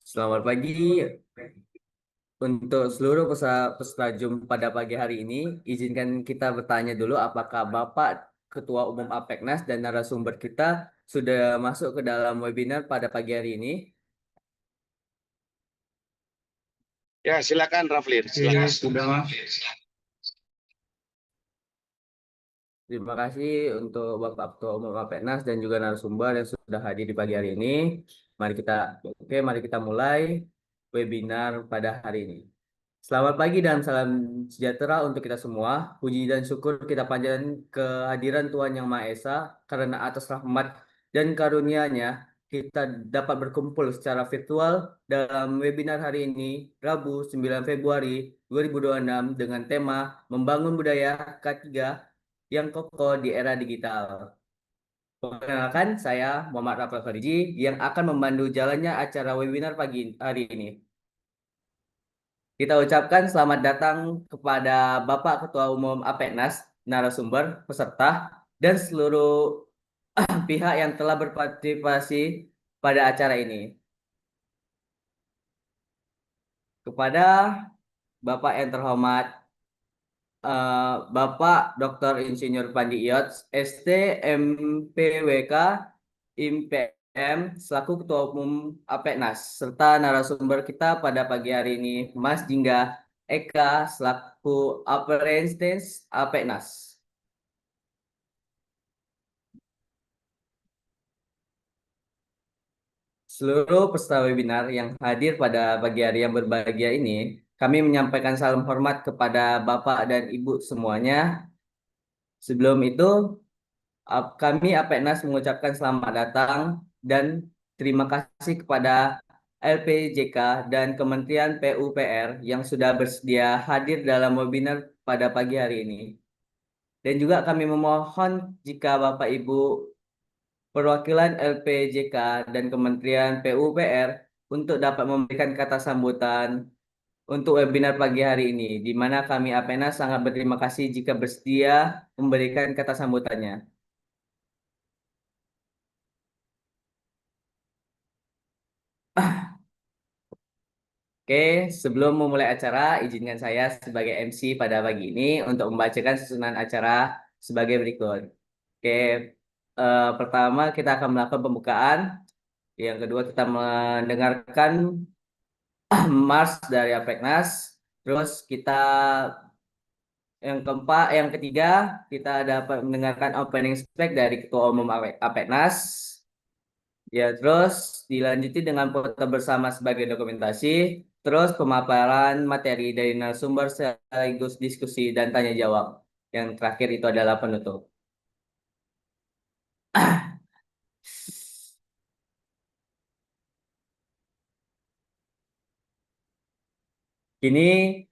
Selamat pagi untuk seluruh peserta Zoom pada pagi hari ini. Izinkan kita bertanya dulu apakah Bapak Ketua Umum Apeknas dan narasumber kita sudah masuk ke dalam webinar pada pagi hari ini. Ya, silakan Raflir. Silakan. Sudah, Mas. Terima kasih untuk Bapak Ketua Umum Apeknas dan juga narasumber yang sudah hadir di pagi hari ini. Mari kita mulai webinar pada hari ini. Selamat pagi dan salam sejahtera untuk kita semua. Puji dan syukur kita panjatkan kehadiran Tuhan Yang Maha Esa karena atas rahmat dan karunia-Nya kita dapat berkumpul secara virtual dalam webinar hari ini, Rabu 9 Februari 2026 dengan tema Membangun Budaya K3 yang Kokoh di Era Digital. Perkenalkan, saya Muhammad Rafael Fariji yang akan memandu jalannya acara webinar pagi hari ini. Kita ucapkan selamat datang kepada Bapak Ketua Umum Apeknas, narasumber, peserta, dan seluruh pihak yang telah berpartisipasi pada acara ini. Kepada Bapak yang terhormat, Bapak Dr. Insinyur Pandi Iot, ST MPWK, IMPM, selaku Ketua Umum Apeknas, serta narasumber kita pada pagi hari ini, Mas Jingga Eka, selaku Apprentice Apeknas. Seluruh peserta webinar yang hadir pada pagi hari yang berbahagia ini, kami menyampaikan salam hormat kepada Bapak dan Ibu semuanya. Sebelum itu, kami Apeknas mengucapkan selamat datang dan terima kasih kepada LPJK dan Kementerian PUPR yang sudah bersedia hadir dalam webinar pada pagi hari ini. Dan juga kami memohon jika Bapak Ibu perwakilan LPJK dan Kementerian PUPR untuk dapat memberikan kata sambutan untuk webinar pagi hari ini, di mana kami Apeknas sangat berterima kasih jika bersedia memberikan kata sambutannya. Oke, sebelum memulai acara, izinkan saya sebagai MC pada pagi ini untuk membacakan susunan acara sebagai berikut. Oke, pertama kita akan melakukan pembukaan. Yang kedua kita mendengarkan Mars dari Apeknas. Terus yang ketiga kita dapat mendengarkan opening speech dari Ketua Umum Apeknas. Ya, terus dilanjuti dengan foto bersama sebagai dokumentasi, terus pemaparan materi dari narasumber sekaligus diskusi dan tanya jawab. Yang terakhir itu adalah penutup. Kini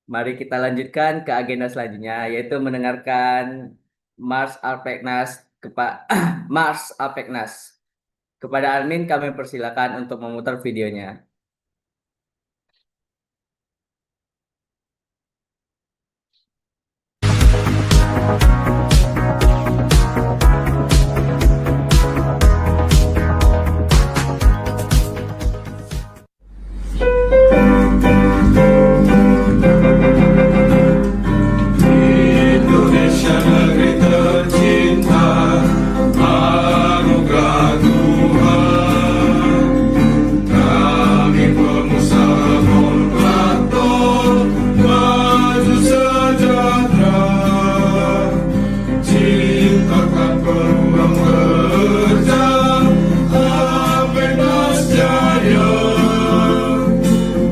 mari kita lanjutkan ke agenda selanjutnya, yaitu mendengarkan Mars Alpeknas Mars Alpeknas. Kepada admin kami persilakan untuk memutar videonya. Indonesia negeri tercinta, anugerah Tuhan. Kami pengusaha kontraktor, maju sejahtera. Ciptakan peluang kerja, Apenas Jaya.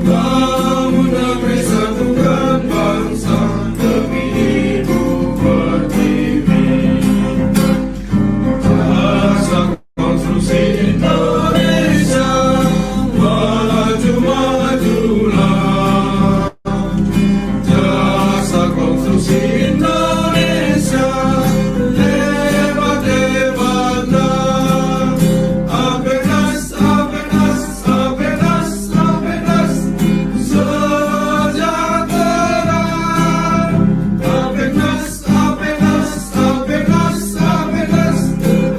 Bangun negeri, satukan bangsa demi ibu pertiwi. Jasa konstruksi Indonesia, maju majulah. Jasa konstruksi Indonesia, hebat hebatlah. Apenas, Apenas, Apenas, Apenas sejahtera. Apenas, Apenas, Apenas, Apenas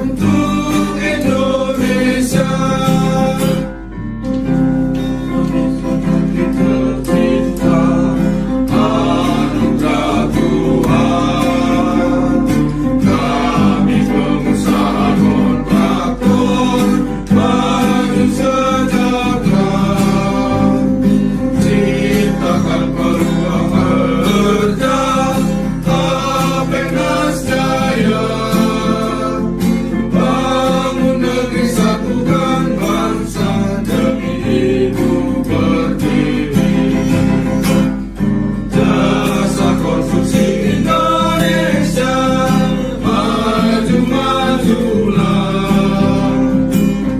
untuk Indonesia. Tercinta, anugerah Tuhan. Kami pengusaha kontraktor, maju sejahtera. Ciptakan peluang kerja, Apenas Jaya. Bangun negeri, satukan bangsa demi ibu pertiwi. Jasa konstruksi Indonesia, maju majulah.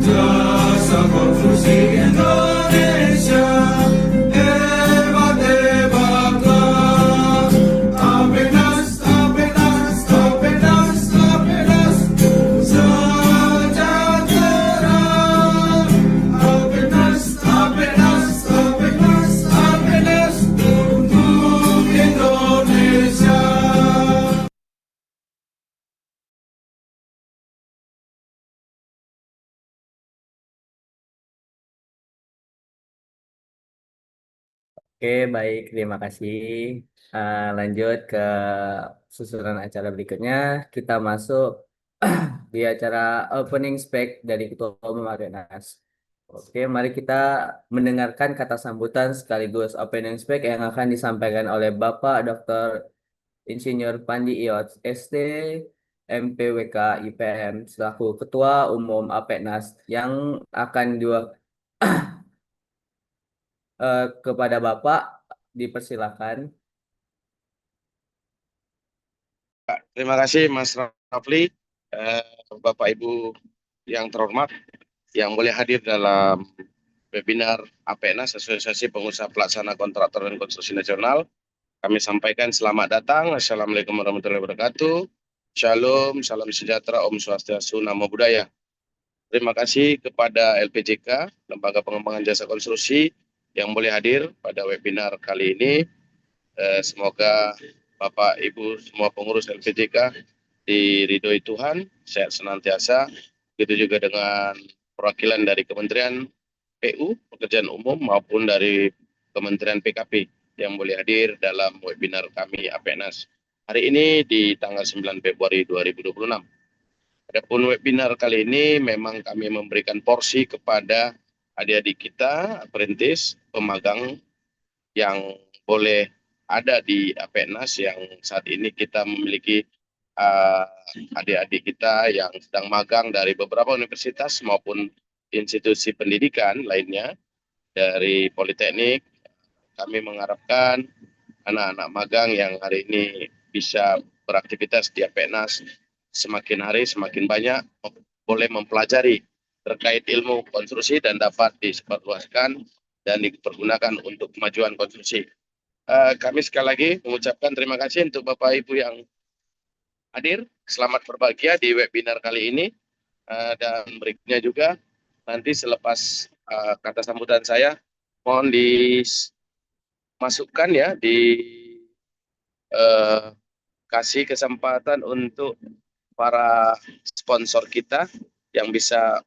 Jasa konstruksi Indonesia, hebat hebatlah. Apenas, Apenas, Apenas, Apenas sejahtera. Apenas, Apenas, Apenas, Apenas untuk Indonesia. Oke, baik, terima kasih. Lanjut ke susunan acara berikutnya. Kita masuk di acara opening spek dari Ketua Umum Apenas. Oke, mari kita mendengarkan kata sambutan sekaligus opening spek yang akan disampaikan oleh Bapak Dr. Insinyur Pandi Iot, ST, MPWK IPM, selaku Ketua Umum Apenas yang akan kepada Bapak dipersilakan. Terima kasih Mas Rafli, Bapak Ibu yang terhormat, yang boleh hadir dalam webinar Apenas, Asosiasi Pengusaha Pelaksana Kontraktor dan Konstruksi Nasional. Kami sampaikan selamat datang. Assalamualaikum warahmatullahi wabarakatuh. Shalom, salam sejahtera, Om Swastiastu, Namo Buddhaya. Terima kasih kepada LPJK, Lembaga Pengembangan Jasa Konstruksi, yang boleh hadir pada webinar kali ini. Semoga Bapak Ibu semua pengurus LPJK diridhoi Tuhan, sehat senantiasa. Begitu juga dengan perwakilan dari Kementerian PU, Pekerjaan Umum, maupun dari Kementerian PKP yang boleh hadir dalam webinar kami Apenas hari ini di tanggal 9 Februari 2026. Adapun webinar kali ini memang kami memberikan porsi kepada adik-adik kita, apprentice, pemagang yang boleh ada di Apenas, yang saat ini kita memiliki adik-adik kita yang sedang magang dari beberapa universitas maupun institusi pendidikan lainnya dari Politeknik. Kami mengharapkan anak-anak magang yang hari ini bisa beraktivitas di Apenas semakin hari semakin banyak boleh mempelajari terkait ilmu konstruksi dan dapat disebarluaskan dan dipergunakan untuk kemajuan konstruksi. Kami sekali lagi mengucapkan terima kasih untuk Bapak Ibu yang hadir. Selamat berbahagia di webinar kali ini. Dan berikutnya juga nanti selepas kata sambutan saya, mohon dimasukkan ya, kasih kesempatan untuk para sponsor kita yang bisa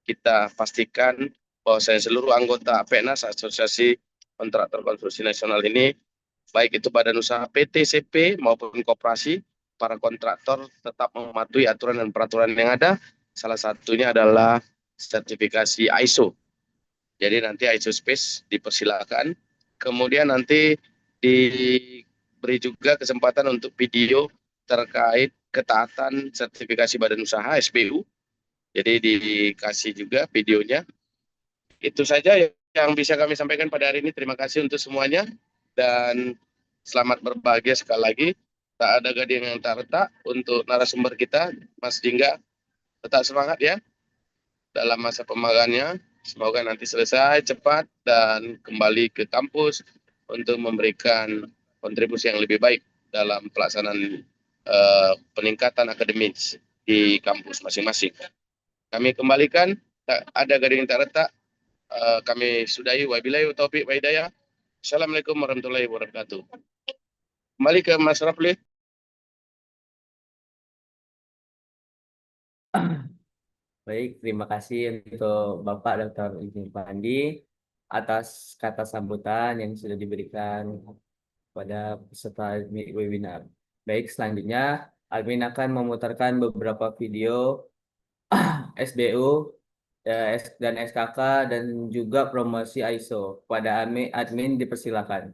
kita pastikan bahwa seluruh anggota APENAS, Asosiasi Kontraktor Konstruksi Nasional ini, baik itu badan usaha PT, CP maupun koperasi, para kontraktor tetap mematuhi aturan dan peraturan yang ada. Salah satunya adalah sertifikasi ISO. Jadi nanti ISO Space dipersilakan. Kemudian nanti diberi juga kesempatan untuk video terkait ketaatan sertifikasi badan usaha SBU. Jadi dikasih juga videonya. Itu saja yang bisa kami sampaikan pada hari ini. Terima kasih untuk semuanya dan selamat berbahagia sekali lagi. Tak ada gading yang tak retak. Untuk narasumber kita, Mas Jingga, tetap semangat ya dalam masa pemagangnya. Semoga nanti selesai cepat dan kembali ke kampus untuk memberikan kontribusi yang lebih baik dalam pelaksanaan peningkatan akademis di kampus masing-masing. Kami kembalikan, tak ada gading yang tak retak. Kami sudahi. Wabillahi taufiq wa hidayah. Assalamualaikum warahmatullahi wabarakatuh. Kembali ke Mas Rafli. Baik, terima kasih untuk Bapak Dr. Izin Pandi atas kata sambutan yang sudah diberikan pada peserta webinar. Baik, selanjutnya admin akan memutarkan beberapa video SBU dan SKK dan juga promosi ISO. Pada admin dipersilakan.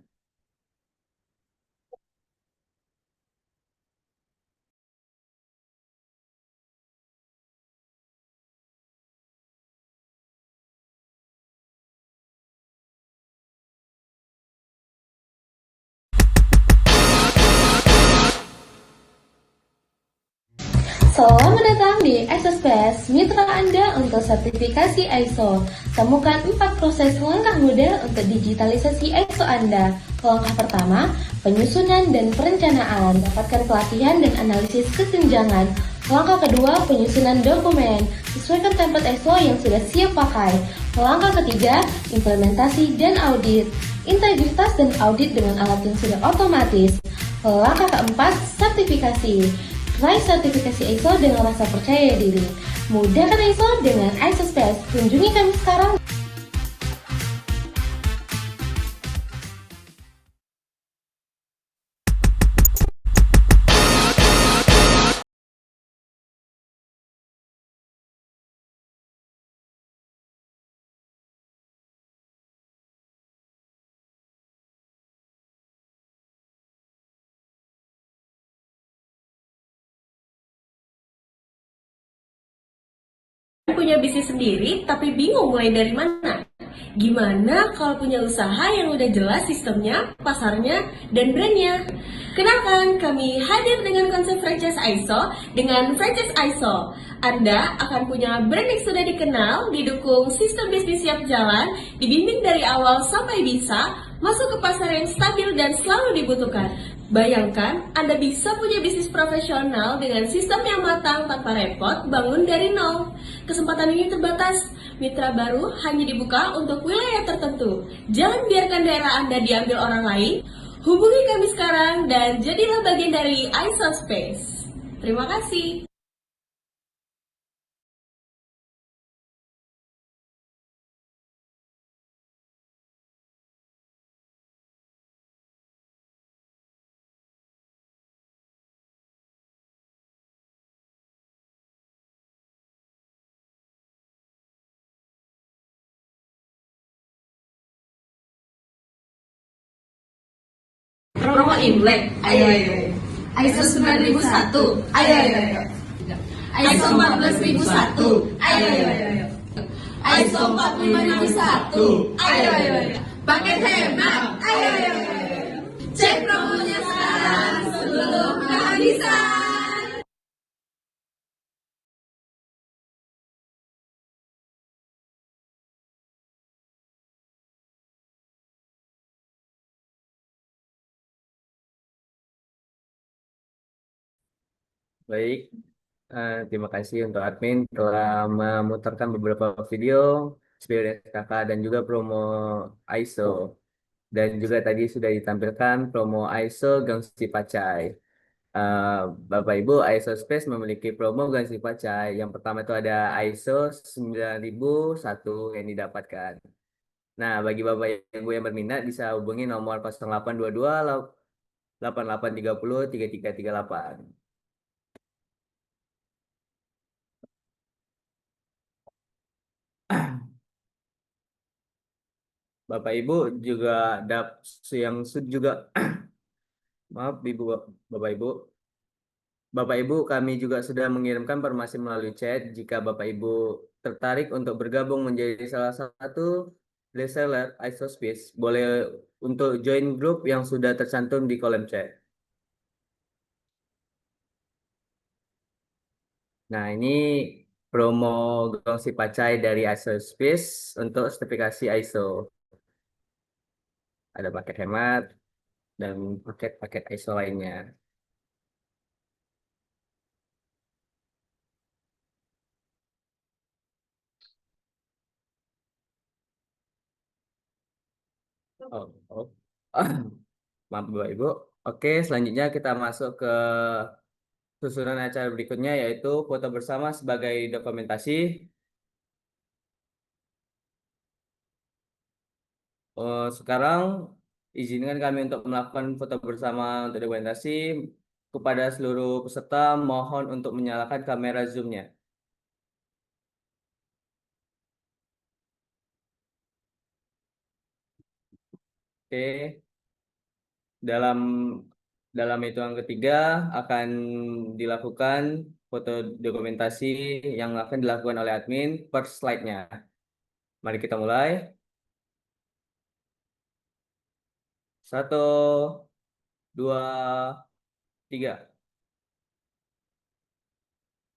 Selamat datang di ISOSpace, mitra Anda untuk sertifikasi ISO. Temukan 4 proses langkah mudah untuk digitalisasi ISO Anda. Langkah pertama, penyusunan dan perencanaan. Dapatkan pelatihan dan analisis kesenjangan. Langkah kedua, penyusunan dokumen. Sesuaikan template ISO yang sudah siap pakai. Langkah ketiga, implementasi dan audit. Integritas dan audit dengan alat yang sudah otomatis. Langkah keempat, sertifikasi. Raih sertifikasi ISO dengan rasa percaya diri. Mudahkan ISO dengan ISOSpace. Kunjungi kami sekarang. Punya bisnis sendiri tapi bingung mulai dari mana? Gimana kalau punya usaha yang udah jelas sistemnya, pasarnya, dan brandnya? Kenalkan, kami hadir dengan konsep franchise ISO. Dengan franchise ISO, Anda akan punya brand yang sudah dikenal, didukung sistem bisnis siap jalan, dibimbing dari awal sampai bisa, masuk ke pasar yang stabil dan selalu dibutuhkan. Bayangkan, Anda bisa punya bisnis profesional dengan sistem yang matang tanpa repot, bangun dari nol. Kesempatan ini terbatas, mitra baru hanya dibuka untuk wilayah tertentu. Jangan biarkan daerah Anda diambil orang lain. Hubungi kami sekarang dan jadilah bagian dari ISOSpace. Terima kasih. Promo Imlek, ayo. ISO 9001, ayo. ISO 14001, ayo. ISO 45001, ayo. Paket hemat, ayo. Cek promonya sekarang sebelum kehabisan. Baik, terima kasih untuk admin telah memutarkan beberapa video experience kakak dan juga promo ISO. Dan juga tadi sudah ditampilkan promo ISO Gengsi Pacai. Eh, Bapak Ibu, ISO Space memiliki promo Gengsi Pacai. Yang pertama itu ada ISO 9001 yang didapatkan. Nah, bagi Bapak Ibu yang berminat bisa hubungi nomor 0822 8830 3338. Bapak Ibu juga dap yang juga maaf Ibu Bapak Ibu. Bapak Ibu kami juga sudah mengirimkan informasi melalui chat jika Bapak Ibu tertarik untuk bergabung menjadi salah satu reseller Isospace boleh untuk join grup yang sudah tercantum di kolom chat. Nah, ini promo Gongsi Pacai dari Isospace untuk sertifikasi ISO. Ada paket hemat dan paket-paket ISO lainnya. Oh, oh. Maaf Bapak Ibu. Oke, selanjutnya kita masuk ke susunan acara berikutnya yaitu foto bersama sebagai dokumentasi. Sekarang izinkan kami untuk melakukan foto bersama untuk dokumentasi. Kepada seluruh peserta mohon untuk menyalakan kamera zoom-nya. Oke, dalam dalam hitungan ketiga akan dilakukan foto dokumentasi yang akan dilakukan oleh admin per slide-nya. Mari kita mulai. Satu, dua, tiga.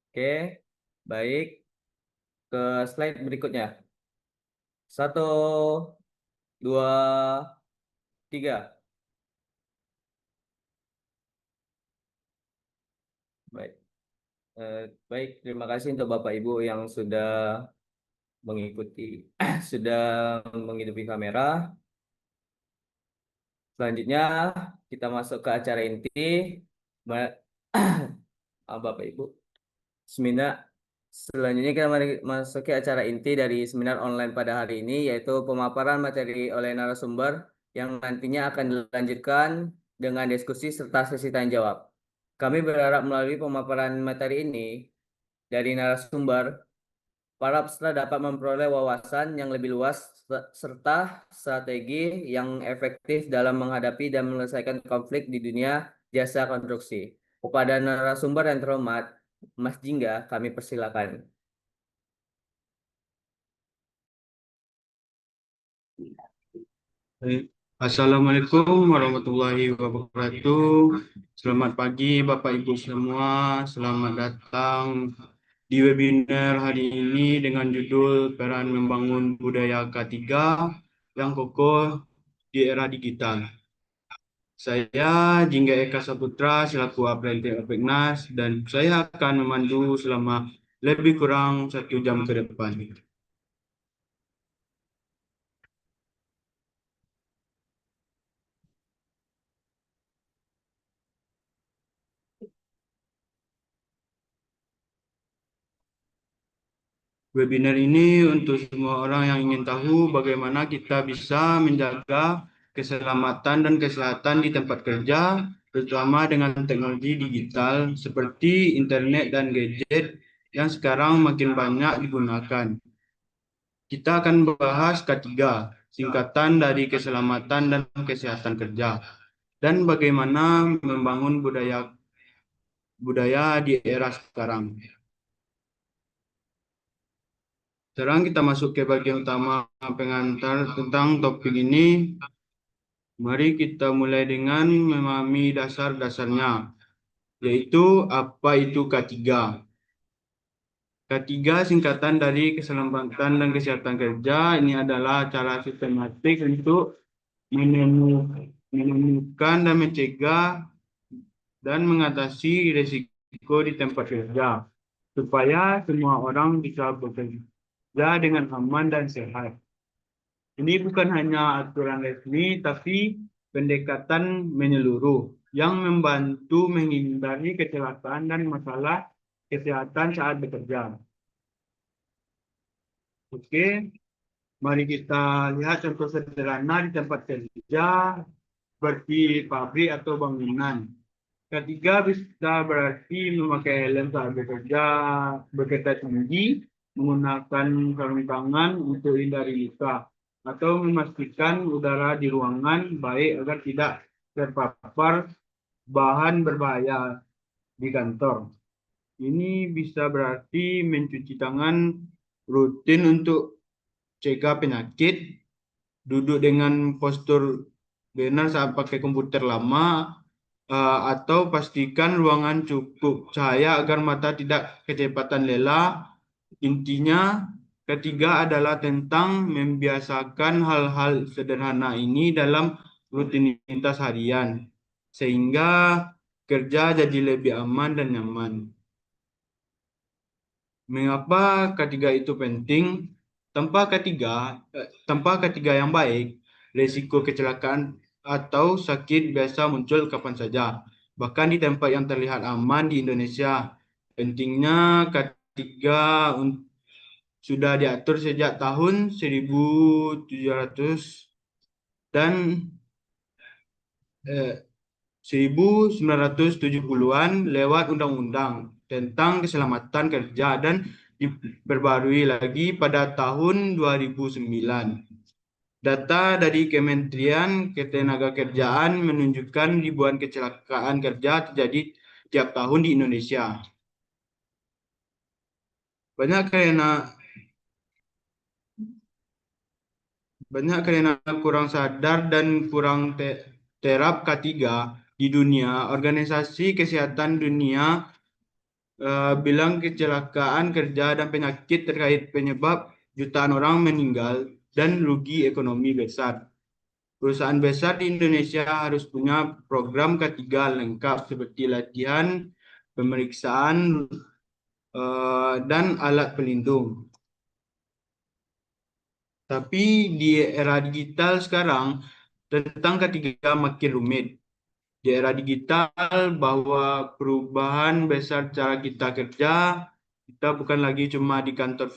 Oke, baik. Ke slide berikutnya. Satu, dua, tiga. Baik. Baik, terima kasih untuk Bapak Ibu yang sudah mengikuti, sudah menghidupi kamera. Selanjutnya kita masuk ke acara inti. Bapak Ibu. Seminar selanjutnya kita mari masuk ke acara inti dari seminar online pada hari ini yaitu pemaparan materi oleh narasumber yang nantinya akan dilanjutkan dengan diskusi serta sesi tanya jawab. Kami berharap melalui pemaparan materi ini dari narasumber para peserta dapat memperoleh wawasan yang lebih luas serta strategi yang efektif dalam menghadapi dan menyelesaikan konflik di dunia jasa konstruksi. Kepada narasumber yang terhormat, Mas Jingga, kami persilakan. Baik. Assalamualaikum warahmatullahi wabarakatuh. Selamat pagi Bapak Ibu semua. Selamat datang di webinar hari ini dengan judul Peran Membangun Budaya K3 yang kokoh di era digital. Saya Jingga Eka Saputra selaku Apprentice Apeknas dan saya akan memandu selama lebih kurang 1 jam ke depan. Webinar ini untuk semua orang yang ingin tahu bagaimana kita bisa menjaga keselamatan dan kesehatan di tempat kerja, terutama dengan teknologi digital seperti internet dan gadget yang sekarang makin banyak digunakan. Kita akan membahas K3, singkatan dari keselamatan dan kesehatan kerja, dan bagaimana membangun budaya di era sekarang. Sekarang kita masuk ke bagian utama pengantar tentang topik ini. Mari kita mulai dengan memahami dasar-dasarnya, yaitu apa itu K3. K3 singkatan dari keselamatan dan kesehatan kerja. Ini adalah cara sistematik untuk menemukan dan mencegah dan mengatasi risiko berisiko di tempat kerja, supaya semua orang bisa bekerja dengan aman dan sehat. Ini bukan hanya aturan resmi, tapi pendekatan menyeluruh yang membantu menghindari kecelakaan dan masalah kesehatan saat bekerja. Oke, mari kita lihat contoh sederhana di tempat kerja seperti pabrik atau bangunan. Ketiga bisa berarti memakai helm saat bekerja, berkata tinggi, menggunakan sarung tangan untuk hindari luka, atau memastikan udara di ruangan baik agar tidak terpapar bahan berbahaya di kantor. Ini bisa berarti mencuci tangan rutin untuk cegah penyakit, duduk dengan postur benar saat pakai komputer lama, atau pastikan ruangan cukup cahaya agar mata tidak kecepatan lelah. Intinya, ketiga adalah tentang membiasakan hal-hal sederhana ini dalam rutinitas harian, sehingga kerja jadi lebih aman dan nyaman. Mengapa ketiga itu penting? Tanpa ketiga yang baik, risiko kecelakaan atau sakit biasa muncul kapan saja, bahkan di tempat yang terlihat aman di Indonesia. Pentingnya ketiga sudah diatur sejak tahun 1700 dan 1970-an lewat undang-undang tentang keselamatan kerja dan diperbarui lagi pada tahun 2009. Data dari Kementerian Ketenagakerjaan menunjukkan ribuan kecelakaan kerja terjadi tiap tahun di Indonesia. Banyak karena kurang sadar dan kurang terap K3 di dunia. Organisasi Kesehatan Dunia bilang kecelakaan kerja dan penyakit terkait penyebab jutaan orang meninggal dan rugi ekonomi besar. Perusahaan besar di Indonesia harus punya program K3 lengkap seperti latihan, pemeriksaan, dan alat pelindung. Tapi di era digital sekarang, tentang K3 makin rumit. Di era digital, bahwa perubahan besar cara kita kerja, kita bukan lagi cuma di kantor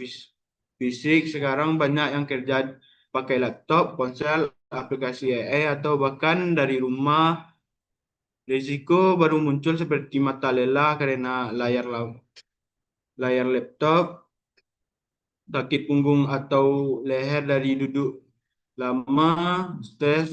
fisik. Sekarang banyak yang kerja pakai laptop, ponsel, aplikasi AI, atau bahkan dari rumah. Risiko baru muncul seperti mata lelah karena layar laptop, sakit punggung atau leher dari duduk lama, stres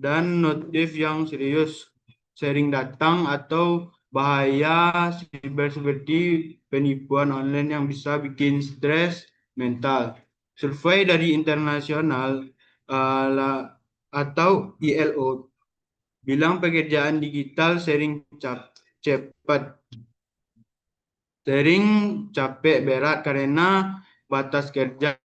dan notif yang serius sering datang, atau bahaya siber seperti penipuan online yang bisa bikin stres mental. Survei dari internasional atau ILO bilang pekerjaan digital sering capek berat karena batas kerja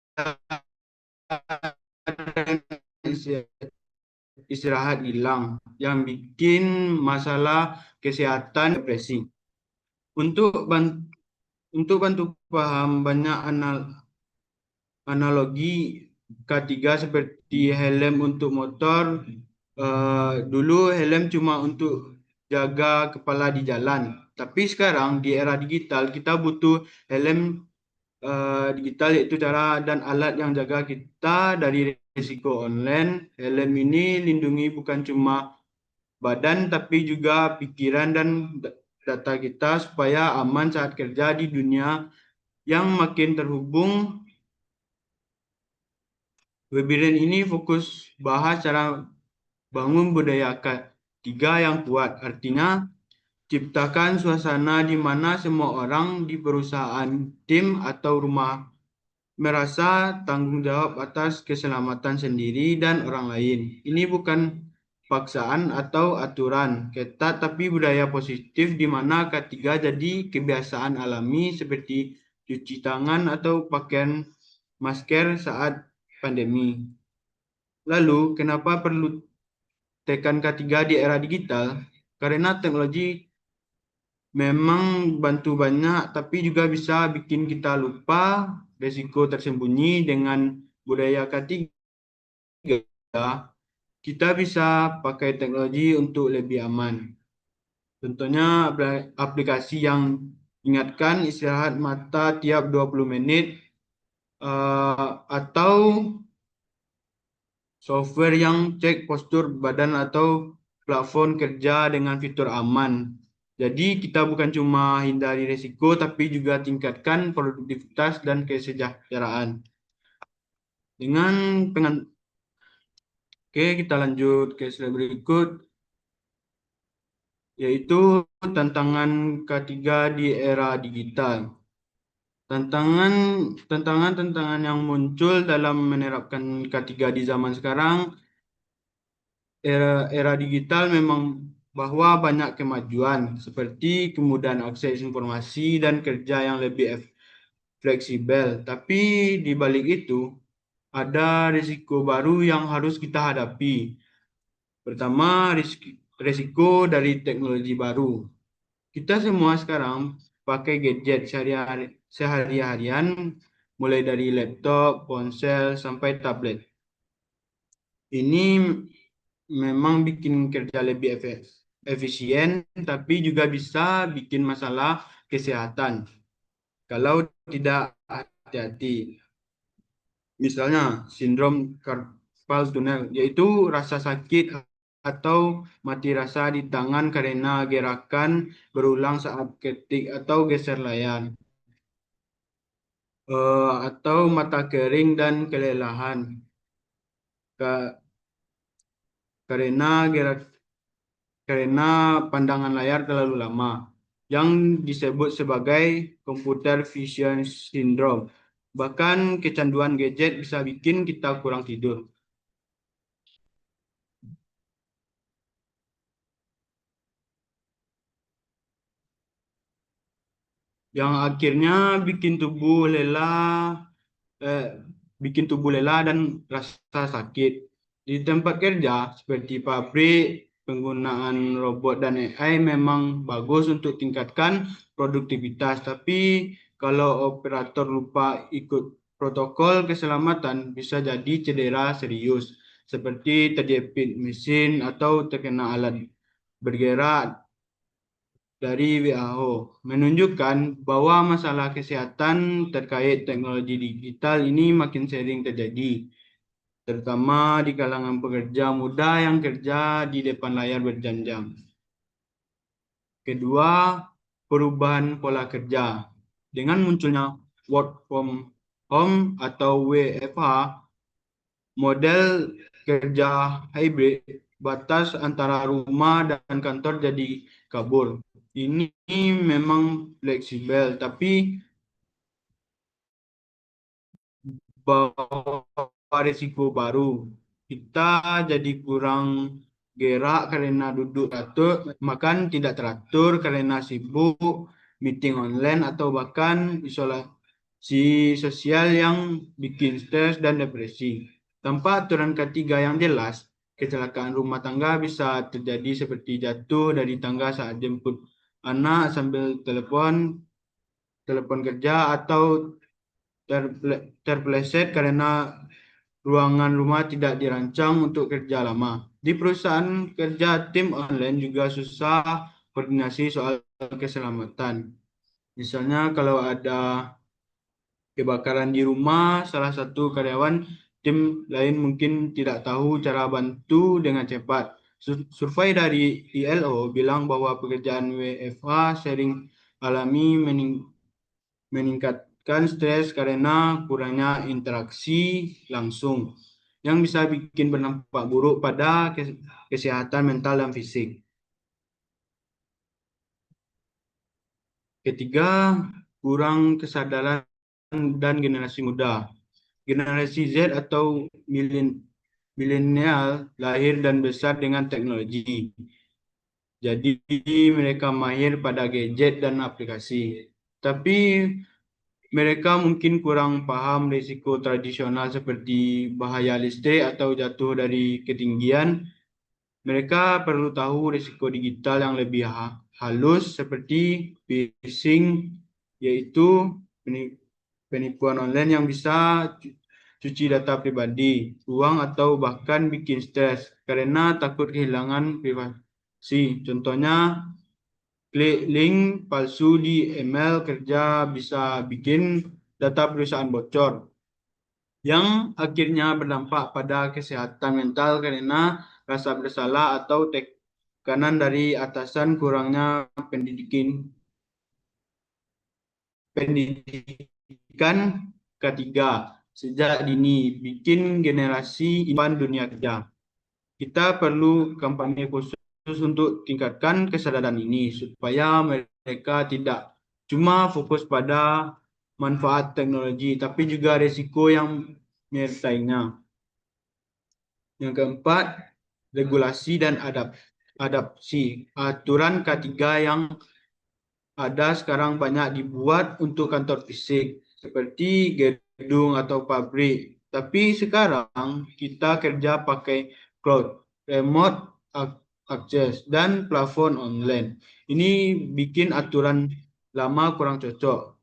istirahat hilang, yang bikin masalah kesehatan depresi. Untuk bantu paham banyak analogi K3 seperti helm untuk motor. Dulu helm cuma untuk jaga kepala di jalan, tapi sekarang di era digital kita butuh helm digital, yaitu cara dan alat yang jaga kita dari risiko online. Helm ini lindungi bukan cuma badan tapi juga pikiran dan data kita supaya aman saat kerja di dunia yang makin terhubung. Webinar ini fokus bahas cara bangun budaya K3 yang kuat, artinya ciptakan suasana di mana semua orang di perusahaan, tim, atau rumah merasa tanggung jawab atas keselamatan sendiri dan orang lain. Ini bukan paksaan atau aturan ketat, tapi budaya positif di mana K3 jadi kebiasaan alami seperti cuci tangan atau pakaian masker saat pandemi. Lalu, kenapa perlu tekan K3 di era digital? karena teknologi memang bantu banyak, tapi juga bisa bikin kita lupa resiko tersembunyi. Dengan budaya ketiga, kita bisa pakai teknologi untuk lebih aman. Contohnya aplikasi yang ingatkan istirahat mata tiap 20 menit, atau software yang cek postur badan atau plafon kerja dengan fitur aman. Jadi kita bukan cuma hindari risiko, tapi juga tingkatkan produktivitas dan kesejahteraan. Dengan Oke, kita lanjut ke slide berikut, yaitu tantangan ketiga di era digital. Tantangan yang muncul dalam menerapkan K3 di zaman sekarang, era digital memang bahwa banyak kemajuan seperti kemudahan akses informasi dan kerja yang lebih fleksibel. Tapi di balik itu ada risiko baru yang harus kita hadapi. Pertama, risiko dari teknologi baru. Kita semua sekarang pakai gadget sehari-harian, mulai dari laptop, ponsel, sampai tablet. Ini memang bikin kerja lebih efisien, tapi juga bisa bikin masalah kesehatan kalau tidak hati-hati. Misalnya, sindrom carpal tunnel, yaitu rasa sakit atau mati rasa di tangan karena gerakan berulang saat ketik atau geser layar. Atau mata kering dan kelelahan karena pandangan layar terlalu lama, yang disebut sebagai computer vision syndrome. Bahkan kecanduan gadget bisa bikin kita kurang tidur. Yang akhirnya bikin tubuh lelah dan rasa sakit. Di tempat kerja seperti pabrik, penggunaan robot dan AI memang bagus untuk tingkatkan produktivitas, tapi kalau operator lupa ikut protokol keselamatan bisa jadi cedera serius, seperti terjepit mesin atau terkena alat bergerak dari WHO, menunjukkan bahwa masalah kesehatan terkait teknologi digital ini makin sering terjadi, terutama di kalangan pekerja muda yang kerja di depan layar berjam-jam. Kedua, perubahan pola kerja. Dengan munculnya work from home atau WFH, model kerja hybrid, batas antara rumah dan kantor jadi kabur. Ini memang fleksibel, tapi bawa risiko baru. Kita jadi kurang gerak karena duduk teratur, makan tidak teratur karena sibuk, meeting online, atau bahkan isolasi sosial yang bikin stres dan depresi. Tanpa aturan ketiga yang jelas, kecelakaan rumah tangga bisa terjadi seperti jatuh dari tangga saat jemput anak sambil telepon kerja, atau terpeleset karena ruangan rumah tidak dirancang untuk kerja lama. Di perusahaan kerja, tim online juga susah koordinasi soal keselamatan. Misalnya kalau ada kebakaran di rumah salah satu karyawan, tim lain mungkin tidak tahu cara bantu dengan cepat. Survei dari ILO bilang bahwa pekerjaan WFH sering alami meningkatkan stres karena kurangnya interaksi langsung, yang bisa bikin berdampak buruk pada kesehatan mental dan fisik. Ketiga, kurang kesadaran dan generasi muda. Generasi Z atau milenial lahir dan besar dengan teknologi. Jadi mereka mahir pada gadget dan aplikasi. Tapi mereka mungkin kurang paham risiko tradisional seperti bahaya listrik atau jatuh dari ketinggian. Mereka perlu tahu risiko digital yang lebih halus seperti phishing, yaitu penipuan online yang bisa cuci data pribadi, uang atau bahkan bikin stres karena takut kehilangan privasi. Contohnya, klik link palsu di email kerja bisa bikin data perusahaan bocor, yang akhirnya berdampak pada kesehatan mental karena rasa bersalah atau tekanan dari atasan. Kurangnya pendidikan ketiga sejak dini bikin generasi iman dunia kerja. Kita perlu kampanye khusus untuk tingkatkan kesadaran ini supaya mereka tidak cuma fokus pada manfaat teknologi tapi juga risiko yang menyertainya. Yang keempat, regulasi dan adaptasi. Aturan ketiga yang ada sekarang banyak dibuat untuk kantor fisik seperti gedung atau pabrik. Tapi sekarang kita kerja pakai cloud, remote access, dan plafon online. Ini bikin aturan lama kurang cocok.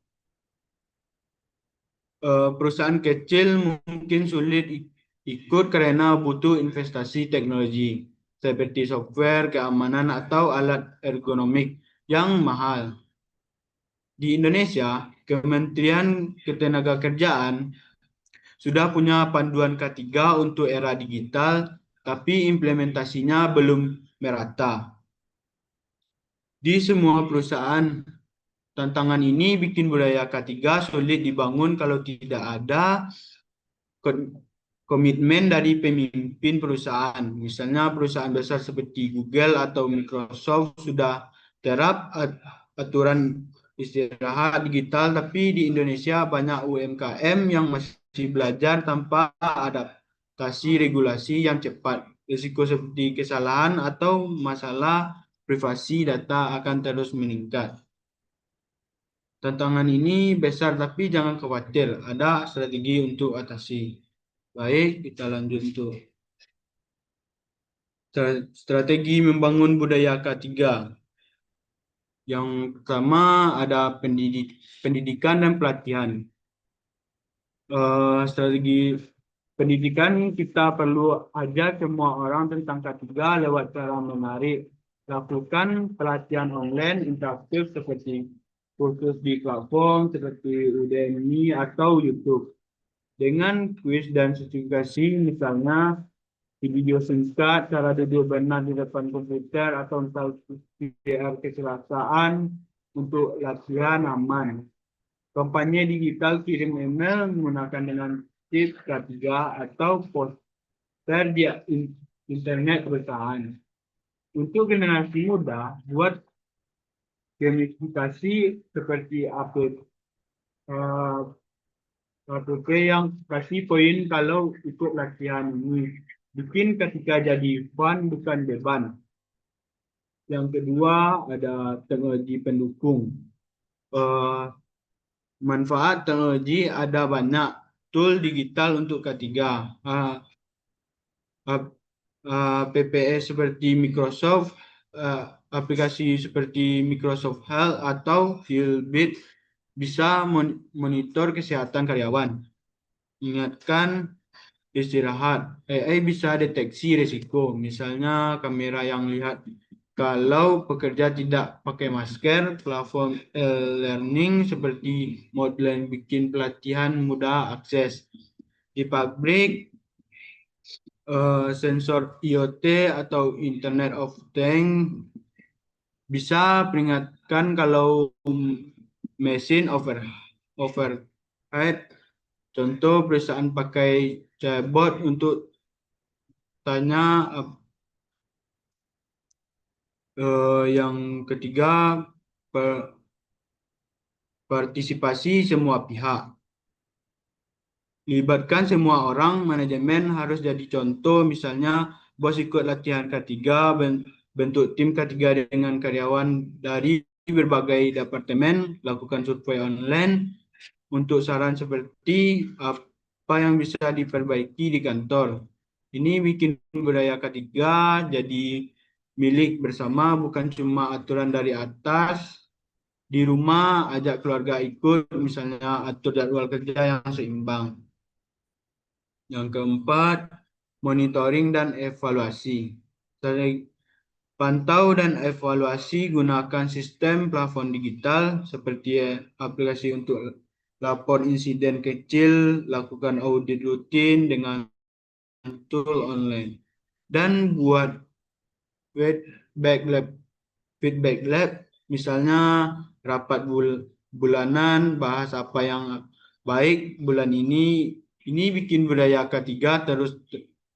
Perusahaan kecil mungkin sulit ikut karena butuh investasi teknologi seperti software, keamanan, atau alat ergonomik yang mahal. Di Indonesia, Kementerian Ketenagakerjaan sudah punya panduan K3 untuk era digital, tapi implementasinya belum merata. Di semua perusahaan, tantangan ini bikin budaya K3 sulit dibangun kalau tidak ada komitmen dari pemimpin perusahaan. Misalnya perusahaan besar seperti Google atau Microsoft sudah terap aturan istirahat digital, tapi di Indonesia banyak UMKM yang masih belajar tanpa adaptasi regulasi yang cepat. Risiko seperti kesalahan atau masalah privasi data akan terus meningkat. Tantangan ini besar, tapi jangan khawatir, ada strategi untuk atasi. Baik, kita lanjut untuk strategi membangun budaya K3. Yang pertama ada pendidikan dan pelatihan. Strategi pendidikan, kita perlu ajar semua orang tentang K3 lewat cara menarik. Lakukan pelatihan online interaktif seperti kursus di platform seperti Udemy atau YouTube. Dengan kuis dan sertifikasi, misalnya video singkat, cara duduk benar di depan komputer, atau misal PR kecelakaan untuk latihan aman. Kampanye digital, kirim email menggunakan dengan tips K3 atau poster di internet perusahaan. Untuk generasi muda, buat gamifikasi seperti app yang kasih poin kalau ikut latihan ini. Bikin ketika jadi fun, bukan beban. Yang kedua ada teknologi pendukung. Manfaat teknologi ada banyak. Tool digital untuk K3. PPS seperti Microsoft, aplikasi seperti Microsoft Health atau Fieldbit bisa monitor kesehatan karyawan. Ingatkan istirahat. AI bisa deteksi risiko, misalnya kamera yang lihat kalau pekerja tidak pakai masker. Platform learning seperti Modlen bikin pelatihan mudah akses. Di pabrik, sensor IoT atau Internet of Things bisa peringatkan kalau mesin overhead. Contoh, perusahaan pakai chatbot untuk tanya. Yang ketiga, partisipasi semua pihak. Libatkan semua orang, manajemen harus jadi contoh, misalnya bos ikut latihan K3, bentuk tim K3 dengan karyawan dari berbagai departemen, lakukan survei online untuk saran seperti apa yang bisa diperbaiki di kantor. Ini bikin budaya ketiga jadi milik bersama, bukan cuma aturan dari atas. Di rumah ajak keluarga ikut, misalnya atur jadwal kerja yang seimbang. Yang keempat, monitoring dan evaluasi. Pantau dan evaluasi, gunakan sistem plafon digital seperti aplikasi untuk lapor insiden kecil, lakukan audit rutin dengan tool online, dan buat feedback lab, misalnya rapat bulanan, bahas apa yang baik bulan ini. Ini bikin budaya ketiga terus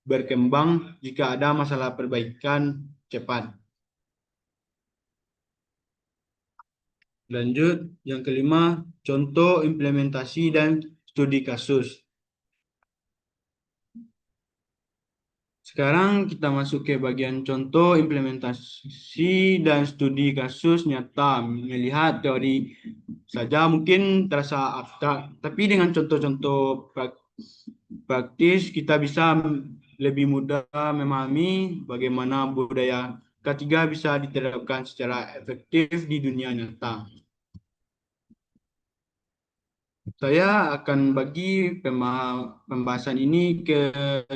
berkembang jika ada masalah perbaikan cepat. Lanjut, yang kelima, contoh implementasi dan studi kasus. Sekarang kita masuk ke bagian contoh implementasi dan studi kasus nyata. Melihat teori saja mungkin terasa abstrak, tapi dengan contoh-contoh praktis kita bisa lebih mudah memahami bagaimana budaya ketiga bisa diterapkan secara efektif di dunia nyata. Saya akan bagi pembahasan ini ke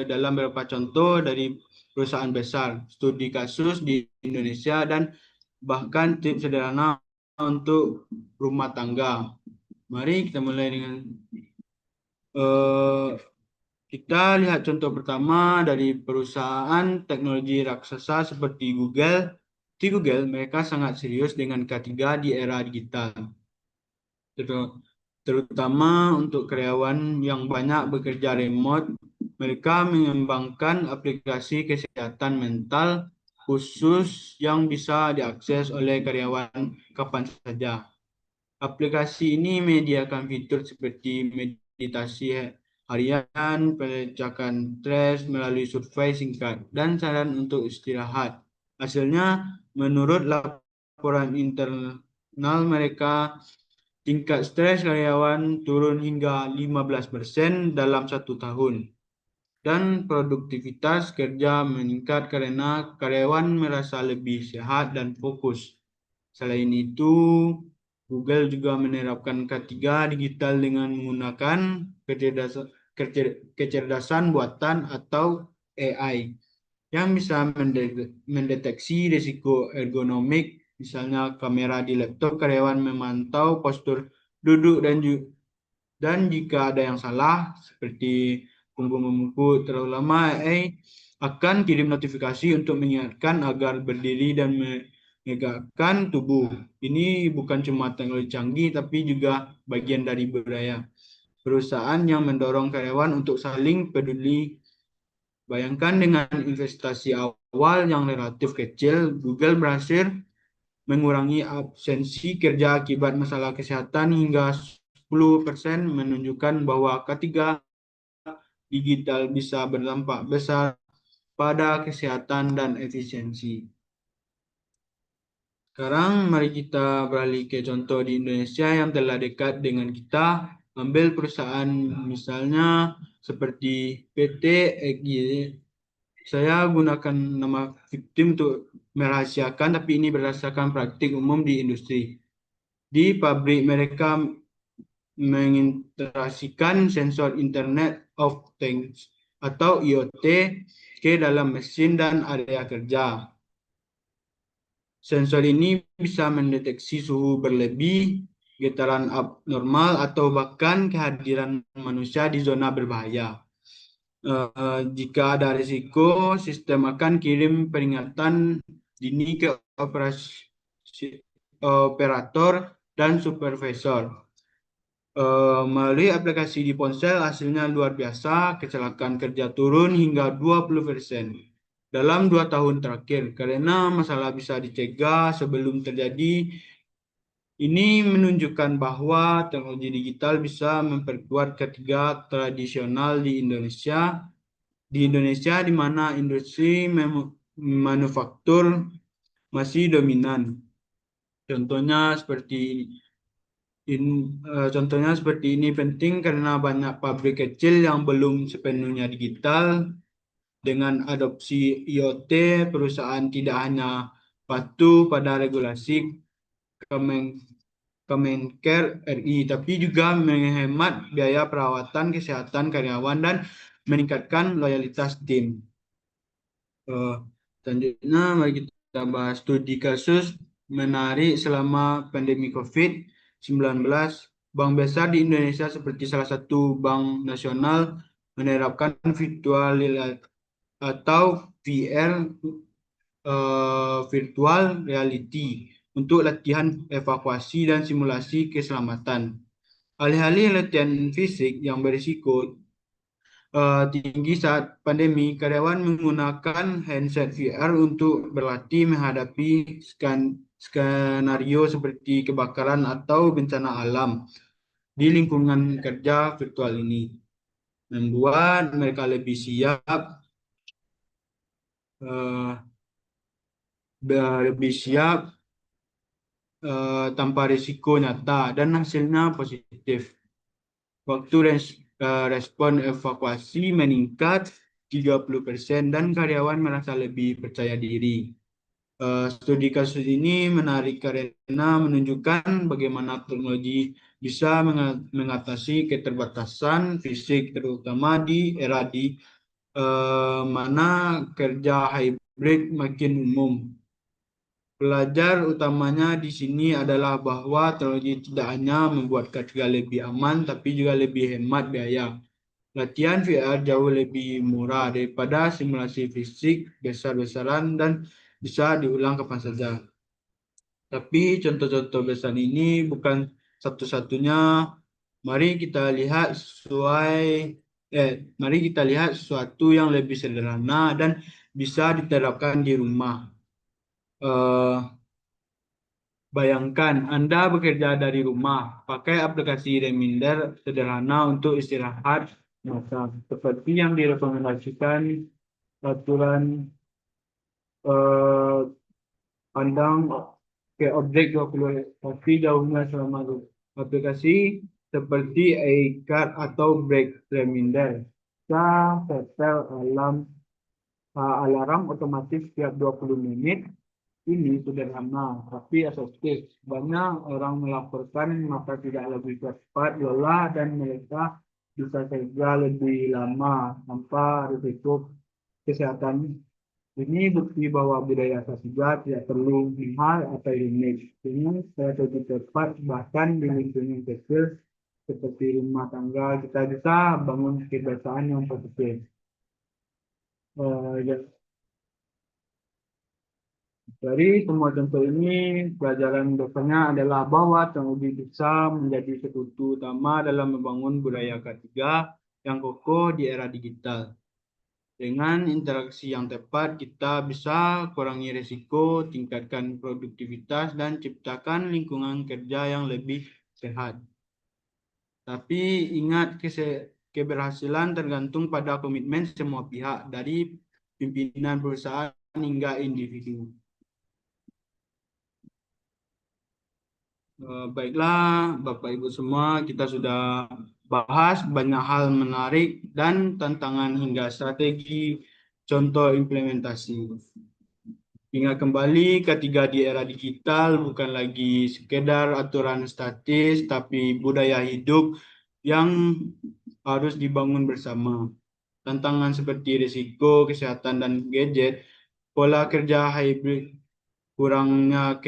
dalam beberapa contoh dari perusahaan besar, studi kasus di Indonesia, dan bahkan tips sederhana untuk rumah tangga. Mari kita mulai dengan kita lihat contoh pertama dari perusahaan teknologi raksasa seperti Google. Di Google, mereka sangat serius dengan K3 di era digital, terutama untuk karyawan yang banyak bekerja remote. Mereka mengembangkan aplikasi kesehatan mental khusus yang bisa diakses oleh karyawan kapan saja. Aplikasi ini menyediakan fitur seperti meditasi harian, pelacakan stres melalui survei singkat, dan saran untuk istirahat. Hasilnya, menurut laporan internal mereka, tingkat stres karyawan turun hingga 15% dalam 1 tahun. Dan produktivitas kerja meningkat karena karyawan merasa lebih sehat dan fokus. Selain itu, Google juga menerapkan K3 digital dengan menggunakan kecerdasan buatan atau AI yang bisa mendeteksi risiko ergonomik. Misalnya kamera di laptop karyawan memantau postur duduk dan jika ada yang salah seperti punggung membungkuk terlalu lama, AI akan kirim notifikasi untuk mengingatkan agar berdiri dan menegakkan tubuh. Ini bukan cuma teknologi canggih tapi juga bagian dari budaya perusahaan yang mendorong karyawan untuk saling peduli. Bayangkan dengan investasi awal yang relatif kecil, Google berhasil mengurangi absensi kerja akibat masalah kesehatan hingga 10%, menunjukkan bahwa K3 digital bisa berdampak besar pada kesehatan dan efisiensi. Sekarang mari kita beralih ke contoh di Indonesia yang telah dekat dengan kita. Ambil perusahaan misalnya seperti PT EGY. Saya gunakan nama victim untuk merahasiakan, tapi ini berdasarkan praktik umum di industri. Di pabrik mereka mengintegrasikan sensor Internet of Things atau IoT ke dalam mesin dan area kerja. Sensor ini bisa mendeteksi suhu berlebih, getaran abnormal, atau bahkan kehadiran manusia di zona berbahaya. Jika ada risiko, sistem akan kirim peringatan dini ke operator dan supervisor. Melalui aplikasi di ponsel, hasilnya luar biasa. Kecelakaan kerja turun hingga 20% dalam 2 tahun terakhir karena masalah bisa dicegah sebelum terjadi. Ini menunjukkan bahwa teknologi digital bisa memperkuat K3 tradisional di Indonesia, di mana industri manufaktur masih dominan. Contohnya seperti ini penting karena banyak pabrik kecil yang belum sepenuhnya digital. Dengan adopsi IoT, perusahaan tidak hanya patuh pada regulasi Kemen Kemenkeu RI, tapi juga menghemat biaya perawatan kesehatan karyawan dan meningkatkan loyalitas tim. Selanjutnya, mari kita bahas studi kasus menarik selama pandemi COVID-19. Bank besar di Indonesia seperti salah satu bank nasional menerapkan virtual atau VR, virtual reality untuk latihan evakuasi dan simulasi keselamatan. Alih-alih latihan fisik yang berisiko tinggi saat pandemi, karyawan menggunakan headset VR untuk berlatih menghadapi skenario seperti kebakaran atau bencana alam di lingkungan kerja virtual ini, membuat mereka lebih siap eh, tanpa risiko nyata dan hasilnya positif. Waktu respon evakuasi meningkat 30% dan karyawan merasa lebih percaya diri. Studi kasus ini menarik karena menunjukkan bagaimana teknologi bisa mengatasi keterbatasan fisik, terutama di era mana kerja hybrid makin umum. Pelajar utamanya di sini adalah bahwa teknologi tidak hanya membuat kerja lebih aman, tapi juga lebih hemat biaya. Latihan VR jauh lebih murah daripada simulasi fisik besar-besaran dan bisa diulang kapan saja. Tapi contoh-contoh besar ini bukan satu-satunya. Mari kita lihat sesuatu yang lebih sederhana dan bisa diterapkan di rumah. Bayangkan Anda bekerja dari rumah, pakai aplikasi reminder sederhana untuk istirahat mata, seperti yang direkomendasikan aturan pandang ke objek 20 kaki jauhnya selama itu. Aplikasi seperti iCard atau Break Reminder bisa setel alarm otomatis setiap 20 menit. Ini sederhana tapi efektif. Banyak orang melaporkan maka tidak lebih cepat lelah dan mereka bisa kerja lebih lama tanpa risiko kesehatan. Ini bukti bahwa budaya juga tidak perlu mahal atau rumit. Ini saya lebih cepat bahkan di lingkungan kecil seperti rumah tangga kita bisa bangun kebiasaan yang positif. Dari semua contoh ini, pelajaran besarnya adalah bahwa teknologi bisa menjadi sekutu utama dalam membangun budaya ketiga yang kokoh di era digital. Dengan interaksi yang tepat, kita bisa kurangi risiko, tingkatkan produktivitas, dan ciptakan lingkungan kerja yang lebih sehat. Tapi ingat, keberhasilan tergantung pada komitmen semua pihak, dari pimpinan perusahaan hingga individu. Baiklah, Bapak Ibu semua, kita sudah bahas banyak hal menarik dan tantangan hingga strategi contoh implementasi. Ingat kembali, ketiga di era digital bukan lagi sekedar aturan statis, tapi budaya hidup yang harus dibangun bersama. Tantangan seperti risiko, kesehatan, dan gadget, pola kerja hybrid, kurangnya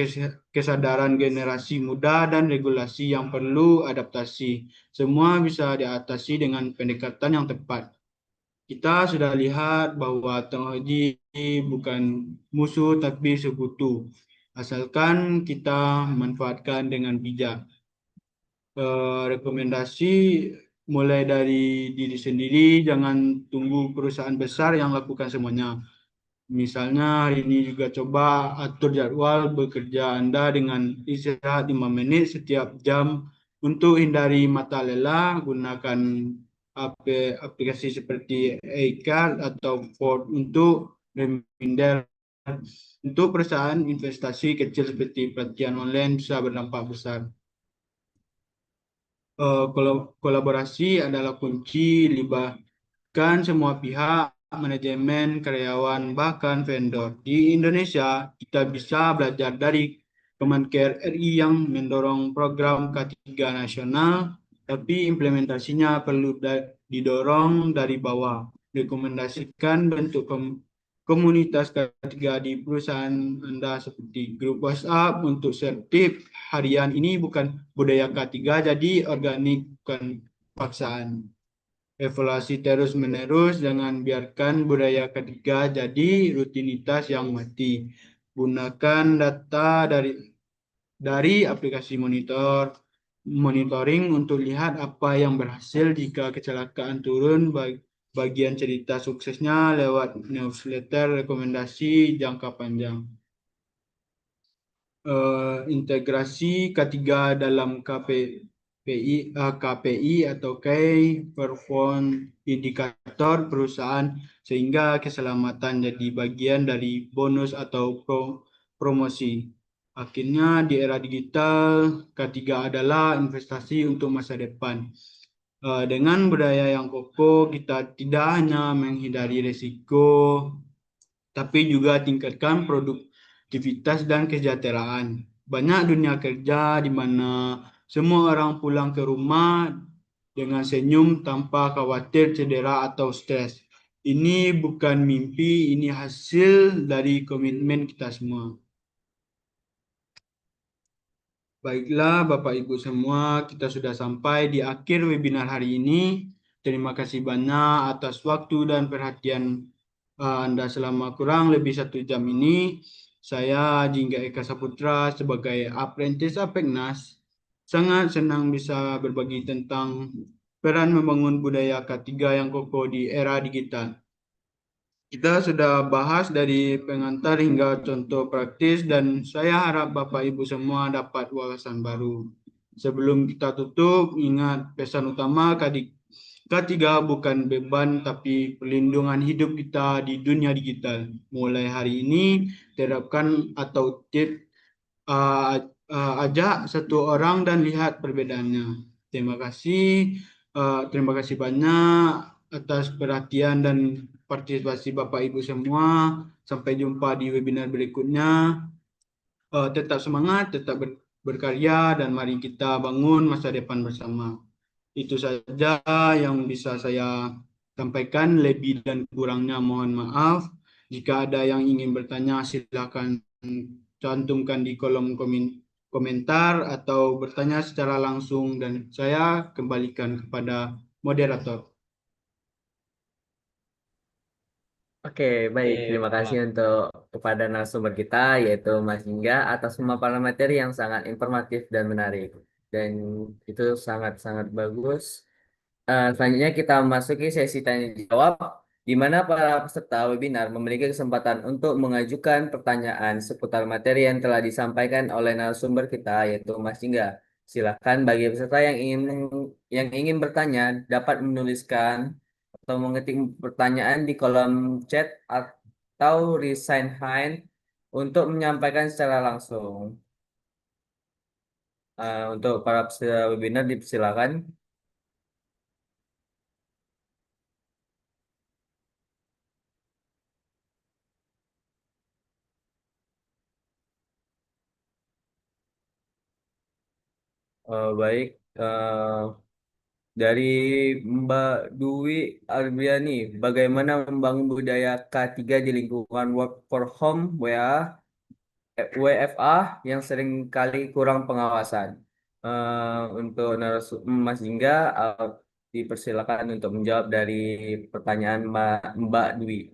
kesadaran generasi muda, dan regulasi yang perlu adaptasi. Semua bisa diatasi dengan pendekatan yang tepat. Kita sudah lihat bahwa teknologi bukan musuh tapi sekutu, asalkan kita manfaatkan dengan bijak. Rekomendasi mulai dari diri sendiri, jangan tunggu perusahaan besar yang lakukan semuanya. Misalnya hari ini juga coba atur jadwal bekerja Anda dengan istirahat 5 menit setiap jam untuk hindari mata lelah. Gunakan aplikasi seperti iCard atau Ford untuk reminder. Untuk perusahaan investasi kecil seperti pelatihan online bisa berdampak besar. Kolaborasi adalah kunci, libatkan semua pihak, manajemen, karyawan, bahkan vendor. Di Indonesia, kita bisa belajar dari Kemenkeu RI yang mendorong program K3 nasional, tapi implementasinya perlu didorong dari bawah. Rekomendasikan bentuk komunitas K3 di perusahaan Anda seperti grup WhatsApp untuk sertip harian. Ini bukan budaya K3, jadi organik, bukan paksaan. Evaluasi terus-menerus, jangan biarkan budaya ketiga jadi rutinitas yang mati. Gunakan data dari aplikasi monitoring untuk lihat apa yang berhasil. Jika kecelakaan turun, bagian cerita suksesnya lewat newsletter rekomendasi jangka panjang. Integrasi ketiga dalam KPI atau Key Performance Indicator perusahaan, sehingga keselamatan jadi bagian dari bonus atau promosi. Akhirnya di era digital, ketiga adalah investasi untuk masa depan. Dengan budaya yang kokoh, kita tidak hanya menghindari risiko, tapi juga tingkatkan produktivitas dan kesejahteraan. Banyak dunia kerja di mana semua orang pulang ke rumah dengan senyum tanpa khawatir cedera atau stres. Ini bukan mimpi, ini hasil dari komitmen kita semua. Baiklah, Bapak Ibu semua, kita sudah sampai di akhir webinar hari ini. Terima kasih banyak atas waktu dan perhatian Anda selama kurang lebih 1 jam ini. Saya Jingga Eka Saputra sebagai Apprentice Apeknas sangat senang bisa berbagi tentang peran membangun budaya K3 yang kokoh di era digital. Kita sudah bahas dari pengantar hingga contoh praktis, dan saya harap Bapak Ibu semua dapat wawasan baru. Sebelum kita tutup, ingat pesan utama K3 bukan beban tapi perlindungan hidup kita di dunia digital. Mulai hari ini, terapkan atau ajak satu orang dan lihat perbedaannya. Terima kasih. Terima kasih banyak atas perhatian dan partisipasi Bapak Ibu semua. Sampai jumpa di webinar berikutnya. Tetap semangat, tetap berkarya, dan mari kita bangun masa depan bersama. Itu saja yang bisa saya sampaikan. Lebih dan kurangnya mohon maaf. Jika ada yang ingin bertanya, silakan cantumkan di kolom komentar atau bertanya secara langsung, dan saya kembalikan kepada moderator. Oke, baik. Terima kasih untuk kepada narasumber kita, yaitu Mas Hingga, atas pemaparan materi yang sangat informatif dan menarik. Dan itu sangat-sangat bagus. Selanjutnya kita masuki sesi tanya jawab, di mana para peserta webinar memiliki kesempatan untuk mengajukan pertanyaan seputar materi yang telah disampaikan oleh narasumber kita, yaitu Mas Hingga. Silakan bagi peserta yang ingin bertanya dapat menuliskan atau mengetik pertanyaan di kolom chat atau raise hand untuk menyampaikan secara langsung. Untuk para peserta webinar dipersilakan. Baik, dari Mbak Dwi Arbiani, bagaimana membangun budaya K3 di lingkungan work for home WFA yang sering kali kurang pengawasan? Untuk Mas Jingga, dipersilakan untuk menjawab dari pertanyaan Mbak Dwi.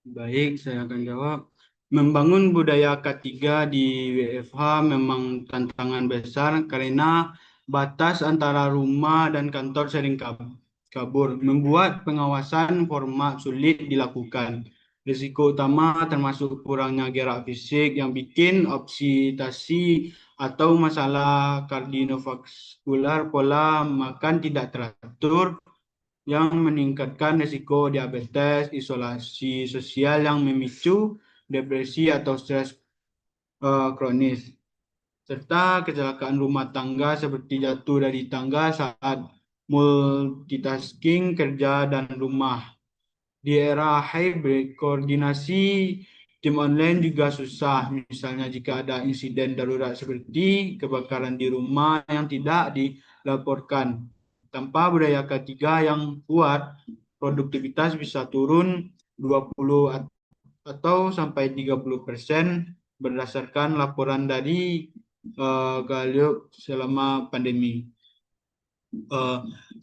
Baik, saya akan jawab. Membangun budaya K3 di WFH memang tantangan besar karena batas antara rumah dan kantor sering kabur, membuat pengawasan formal sulit dilakukan. Risiko utama termasuk kurangnya gerak fisik yang bikin obsitasi atau masalah kardiovaskular, pola makan tidak teratur yang meningkatkan risiko diabetes, isolasi sosial yang memicu depresi atau stres kronis, serta kecelakaan rumah tangga seperti jatuh dari tangga saat multitasking kerja dan rumah. Di era hybrid, koordinasi tim online juga susah. Misalnya jika ada insiden darurat seperti kebakaran di rumah yang tidak dilaporkan. Tanpa budaya ketiga yang kuat, produktivitas bisa turun 20 atau sampai 30% berdasarkan laporan dari Gallup selama pandemi.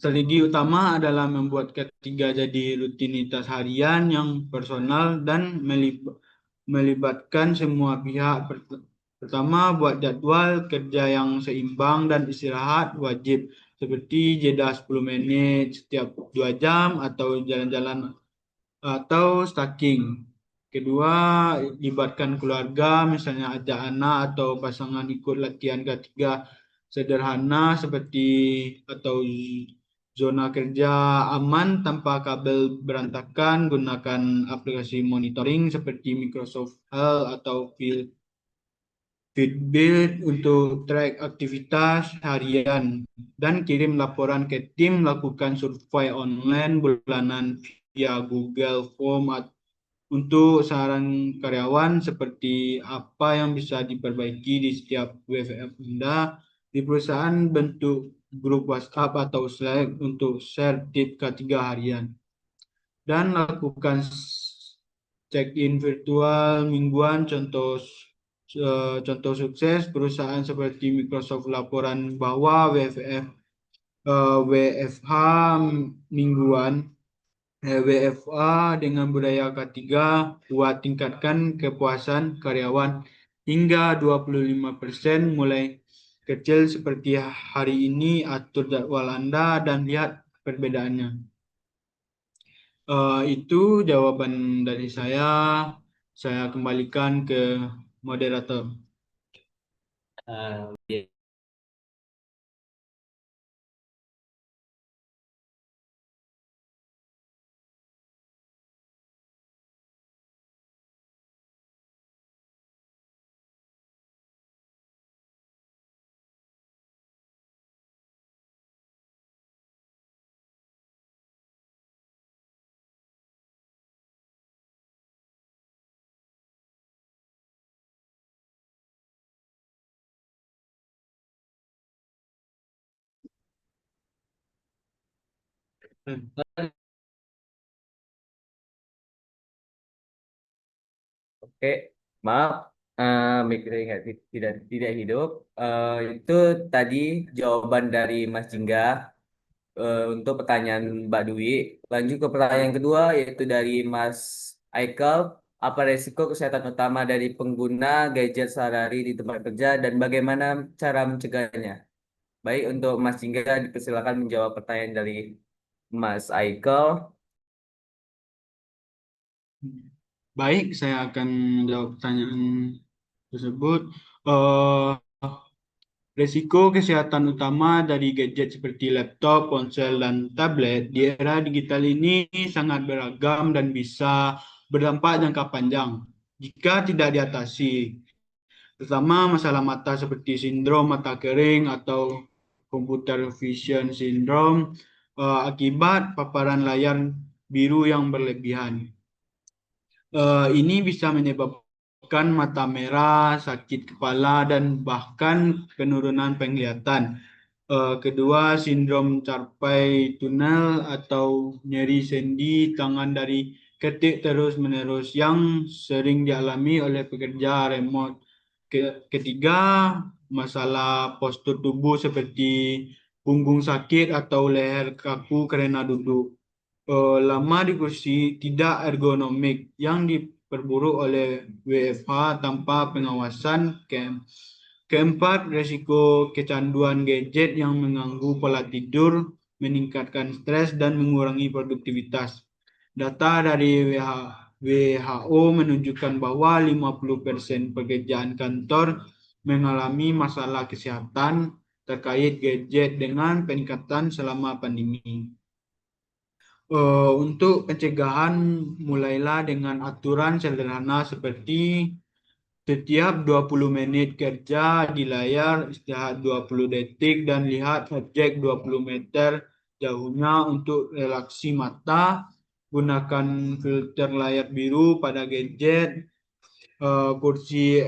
Strategi utama adalah membuat ketiga jadi rutinitas harian yang personal dan melibatkan semua pihak. Pertama, buat jadwal kerja yang seimbang dan istirahat wajib, seperti jeda 10 menit setiap 2 jam atau jalan-jalan atau stacking. Kedua, libatkan keluarga, misalnya ajak anak atau pasangan ikut latihan ketiga sederhana seperti atau zona kerja aman tanpa kabel berantakan, gunakan aplikasi monitoring seperti Microsoft Health atau Fitbit untuk track aktivitas harian dan kirim laporan ke tim, lakukan survei online bulanan via Google Form untuk saran karyawan seperti apa yang bisa diperbaiki di setiap WFF Anda. Di perusahaan, bentuk grup WhatsApp atau Slack untuk share tips ketiga harian. Dan lakukan check-in virtual mingguan. Contoh sukses perusahaan seperti Microsoft laporan bahwa WFH mingguan, WFA dengan budaya ketiga buat tingkatkan kepuasan karyawan hingga 25%, mulai kecil seperti hari ini, atur jadwal Anda dan lihat perbedaannya. Itu jawaban dari saya. Saya kembalikan ke moderator. Ya. Oke, maaf, mikirnya tidak hidup. Itu tadi jawaban dari Mas Jingga untuk pertanyaan Mbak Dwi. Lanjut ke pertanyaan kedua, yaitu dari Mas Aikel. Apa resiko kesehatan utama dari pengguna gadget sehari-hari di tempat kerja dan bagaimana cara mencegahnya? Baik, untuk Mas Jingga dipersilakan menjawab pertanyaan dari Mas Aikel. Baik, saya akan menjawab pertanyaan tersebut. Eh, Resiko kesehatan utama dari gadget seperti laptop, ponsel, dan tablet di era digital ini sangat beragam dan bisa berdampak jangka panjang jika tidak diatasi. Terutama masalah mata seperti sindrom mata kering atau computer vision syndrome akibat paparan layar biru yang berlebihan. Ini bisa menyebabkan mata merah, sakit kepala, dan bahkan penurunan penglihatan. Kedua, sindrom carpal tunnel atau nyeri sendi tangan dari ketik terus-menerus yang sering dialami oleh pekerja remote. Ketiga, masalah postur tubuh seperti punggung sakit atau leher kaku karena duduk lama di kursi tidak ergonomik yang diperburuk oleh WFH tanpa pengawasan. Keempat, risiko kecanduan gadget yang mengganggu pola tidur, meningkatkan stres, dan mengurangi produktivitas. Data dari WHO menunjukkan bahwa 50% pekerjaan kantor mengalami masalah kesehatan terkait gadget dengan peningkatan selama pandemi. Untuk pencegahan, mulailah dengan aturan sederhana seperti setiap 20 menit kerja di layar, istirahat 20 detik, dan lihat objek 20 meter sejauhnya untuk relaksi mata, gunakan filter layar biru pada gadget, kursi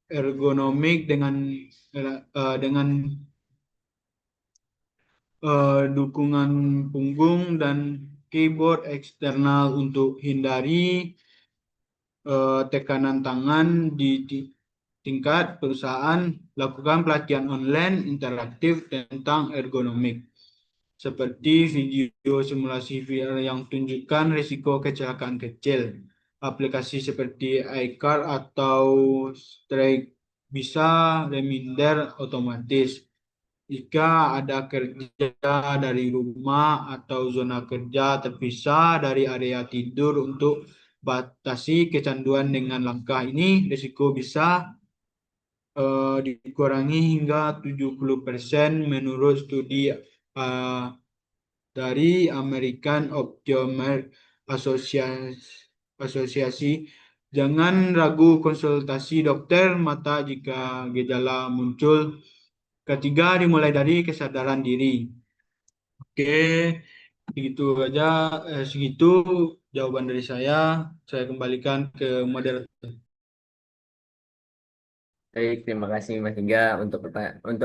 ergonomik dengan dukungan punggung dan keyboard eksternal untuk hindari tekanan tangan di tingkat perusahaan. Lakukan pelatihan online interaktif tentang ergonomik, seperti video simulasi VR yang tunjukkan risiko kecelakaan kecil. Aplikasi seperti iCar atau Strike bisa reminder otomatis jika ada kerja dari rumah atau zona kerja terpisah dari area tidur. Untuk batasi kecanduan dengan langkah ini, risiko bisa dikurangi hingga 70% menurut studi dari American Ophthalmic Association. Jangan ragu konsultasi dokter mata jika gejala muncul. Ketiga, dimulai dari kesadaran diri. Oke, segitu aja, segitu jawaban dari saya. Saya kembalikan ke moderator. Baik, terima kasih Mas Hingga untuk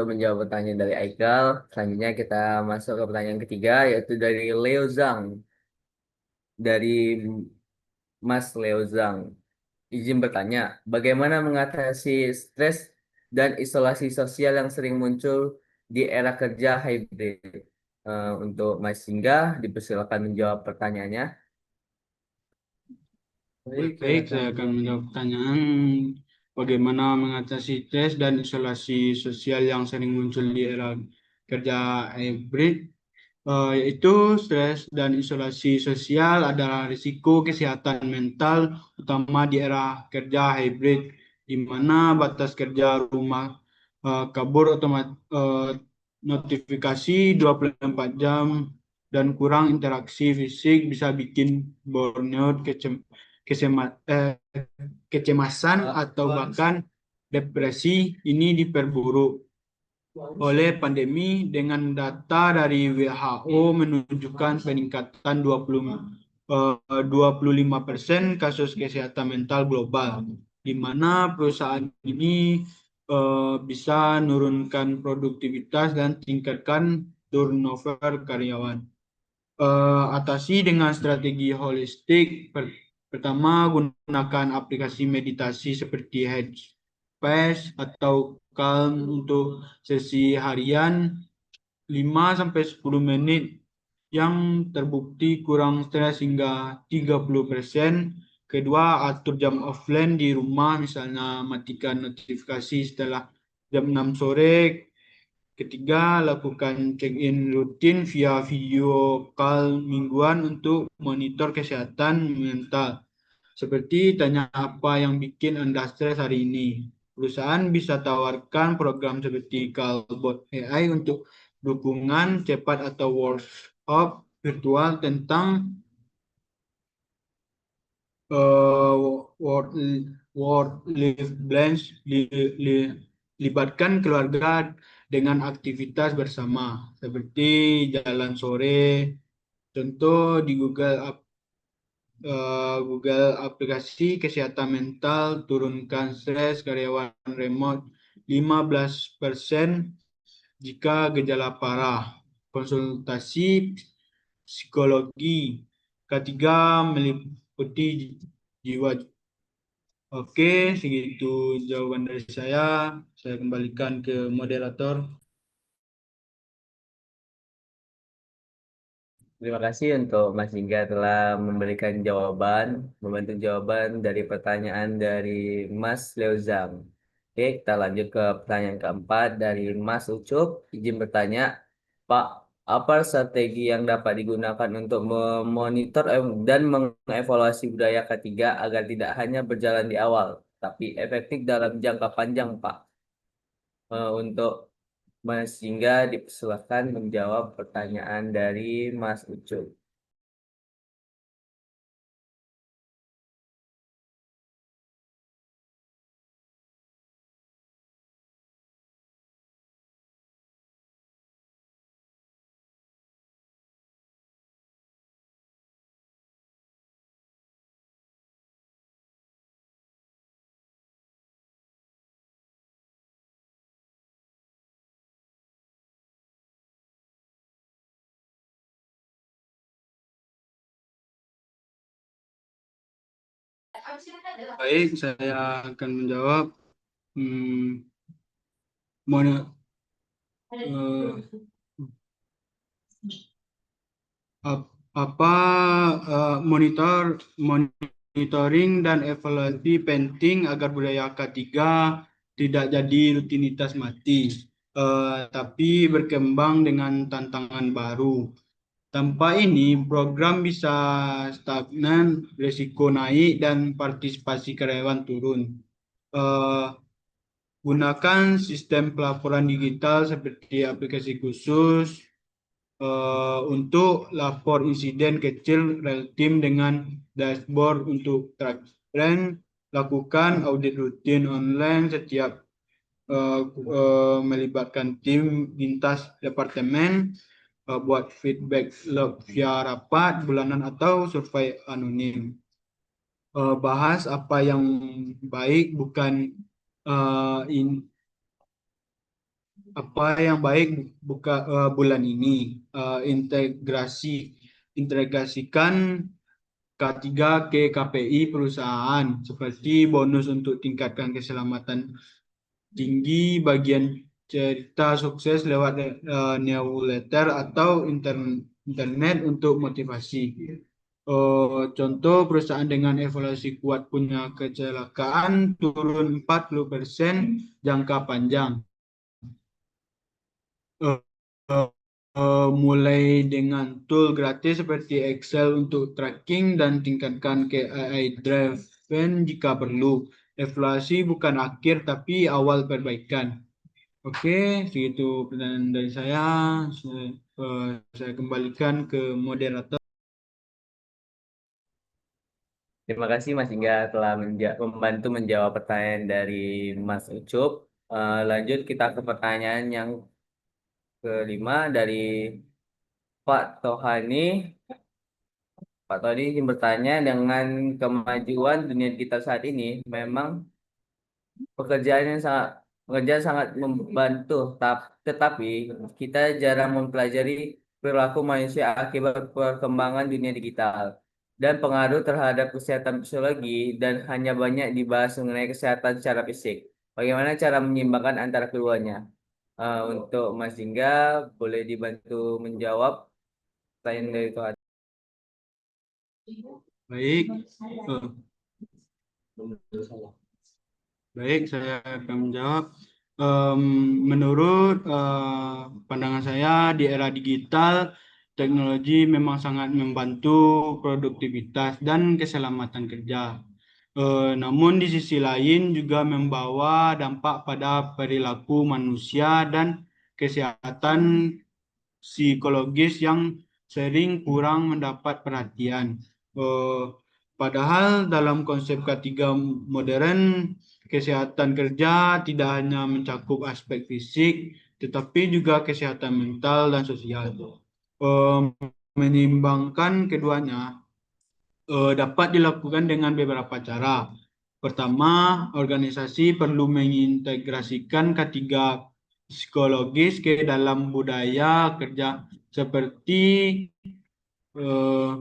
menjawab pertanyaan dari Aikal. Selanjutnya kita masuk ke pertanyaan ketiga, yaitu dari Leo Zhang. Dari Mas Leo Zhang. Izin bertanya, bagaimana mengatasi stres dan isolasi sosial yang sering muncul di era kerja hybrid? Untuk Mas Hingga, dipersilakan menjawab pertanyaannya. Baik, saya akan menjawab pertanyaan bagaimana mengatasi stres dan isolasi sosial yang sering muncul di era kerja hybrid. Yaitu stres dan isolasi sosial adalah risiko kesehatan mental utama di era kerja hybrid, di mana batas kerja rumah, kabur notifikasi 24 jam, dan kurang interaksi fisik bisa bikin burnout, kecemasan, atau bahkan depresi. Ini diperburuk oleh pandemi, dengan data dari WHO menunjukkan peningkatan 25% kasus kesehatan mental global, di mana perusahaan ini bisa menurunkan produktivitas dan tingkatkan turnover karyawan. Atasi dengan strategi holistik. Pertama, gunakan aplikasi meditasi seperti Headspace atau Calm untuk sesi harian 5-10 menit yang terbukti kurang stres hingga 30%. Kedua, atur jam offline di rumah, misalnya matikan notifikasi setelah jam 6 sore. Ketiga, lakukan check-in rutin via video call mingguan untuk monitor kesehatan mental. Seperti tanya apa yang bikin Anda stres hari ini. Perusahaan bisa tawarkan program seperti Callbot AI untuk dukungan cepat atau workshop virtual tentang uh, work work life balance. Libatkan keluarga dengan aktivitas bersama seperti jalan sore. Contoh di Google aplikasi kesehatan mental, turunkan stres karyawan remote 15% jika gejala parah. Konsultasi psikologi. Ketiga, meliputi jiwa. Oke, segitu jawaban dari saya. Saya kembalikan ke moderator. Terima kasih untuk Mas Hingga telah memberikan membantu jawaban dari pertanyaan dari Mas Leo Zhang. Oke, kita lanjut ke pertanyaan keempat dari Mas Ucup. Izin bertanya, Pak, apa strategi yang dapat digunakan untuk memonitor dan mengevaluasi budaya ketiga agar tidak hanya berjalan di awal, tapi efektif dalam jangka panjang, Pak? Untuk Mas Hingga dipersilakan menjawab pertanyaan dari Mas Ucup. Baik, saya akan menjawab. Hmm, mon- eh, ap- apa monitoring dan evaluasi penting agar budaya K3 tidak jadi rutinitas mati, tapi berkembang dengan tantangan baru. Tanpa ini, program bisa stagnan, risiko naik, dan partisipasi karyawan turun. Eh, Gunakan sistem pelaporan digital seperti aplikasi khusus untuk lapor insiden kecil real time dengan dashboard untuk track trend. Lakukan audit rutin online setiap melibatkan tim lintas departemen, buat feedback log via rapat bulanan atau survei anonim. Bahas apa yang baik bukan eh, in- apa yang baik buka bulan ini. Integrasikan K3 ke KPI perusahaan seperti bonus untuk tingkatkan keselamatan tinggi, bagian cerita sukses lewat newsletter atau internet untuk motivasi. Contoh perusahaan dengan evaluasi kuat punya kecelakaan turun 40% jangka panjang. Eh, eh, Mulai dengan tool gratis seperti Excel untuk tracking dan tingkatkan ke AI driven jika perlu. Evaluasi bukan akhir tapi awal perbaikan. Oke, segitu pertanyaan dari saya. Saya kembalikan ke moderator. Terima kasih Mas Hingga telah membantu menjawab pertanyaan dari Mas Ucup. Lanjut kita ke pertanyaan yang kelima dari Pak Tohani. Pak Tohani ingin bertanya, dengan kemajuan dunia digital saat ini, memang pekerjaan yang sangat pekerjaan sangat membantu, tetapi kita jarang mempelajari perilaku manusia akibat perkembangan dunia digital dan pengaruh terhadap kesehatan psikologi, dan hanya banyak dibahas mengenai kesehatan secara fisik. Bagaimana cara menyeimbangkan antara keduanya? Untuk Mas Hingga, boleh dibantu menjawab pertanyaan dari Tuhan. Baik, baik, saya akan menjawab. Em, Menurut pandangan saya, di era digital, teknologi memang sangat membantu produktivitas dan keselamatan kerja. Namun di sisi lain juga membawa dampak pada perilaku manusia dan kesehatan psikologis yang sering kurang mendapat perhatian. Eh, Padahal dalam konsep ketiga modern, kesehatan kerja tidak hanya mencakup aspek fisik, tetapi juga kesehatan mental dan sosial. Eh, Menimbangkan keduanya dapat dilakukan dengan beberapa cara. Pertama, organisasi perlu mengintegrasikan ketiga psikologis ke dalam budaya kerja seperti eh,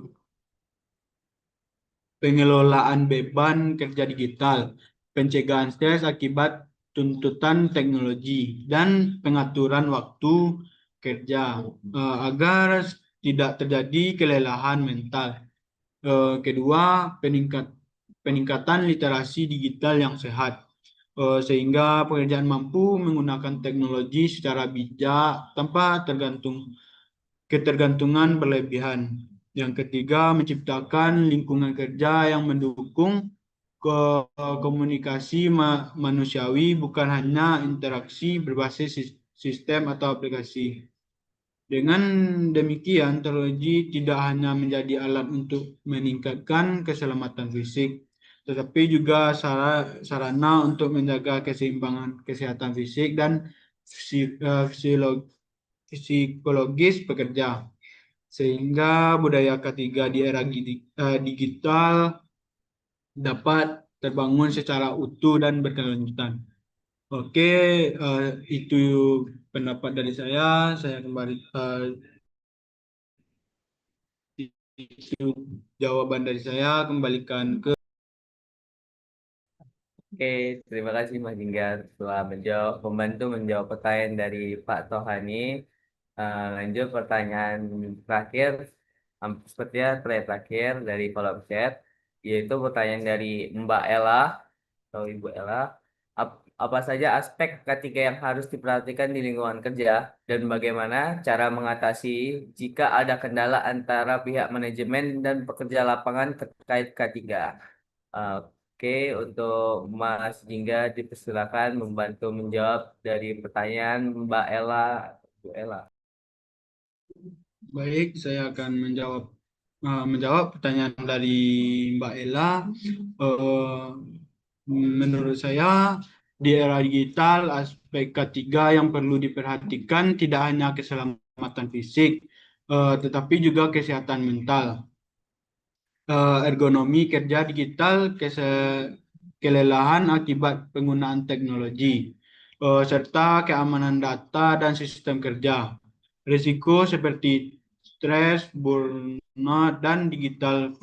pengelolaan beban kerja digital, pencegahan stres akibat tuntutan teknologi, dan pengaturan waktu kerja agar tidak terjadi kelelahan mental. Kedua, peningkatan literasi digital yang sehat, sehingga pekerjaan mampu menggunakan teknologi secara bijak tanpa ketergantungan berlebihan. Yang ketiga, menciptakan lingkungan kerja yang mendukung komunikasi manusiawi, bukan hanya interaksi berbasis sistem atau aplikasi. Dengan demikian, teknologi tidak hanya menjadi alat untuk meningkatkan keselamatan fisik, tetapi juga sarana untuk menjaga keseimbangan kesehatan fisik dan psikologis pekerja. Sehingga budaya ketiga di era digital dapat terbangun secara utuh dan berkelanjutan. Oke, itu pendapat dari saya. Saya kembali itu jawaban dari saya, kembalikan ke Oke, terima kasih Mas Jingga telah membantu menjawab pertanyaan dari Pak Tohani. Lanjut pertanyaan terakhir, sepertinya pertanyaan terakhir dari kolom chat, yaitu pertanyaan dari Mbak Ella atau Ibu Ella. Apa saja aspek ketiga yang harus diperhatikan di lingkungan kerja dan bagaimana cara mengatasi jika ada kendala antara pihak manajemen dan pekerja lapangan terkait K3? Oke, untuk Mas Jingga dipersilakan membantu menjawab dari pertanyaan Mbak Ella. Bu Ella. Baik, saya akan menjawab pertanyaan dari Mbak Ella. Eh, Menurut saya, di era digital, aspek ketiga yang perlu diperhatikan tidak hanya keselamatan fisik, tetapi juga kesehatan mental. Ergonomi kerja digital, kelelahan akibat penggunaan teknologi, serta keamanan data dan sistem kerja. Risiko seperti stres, burnout, dan digital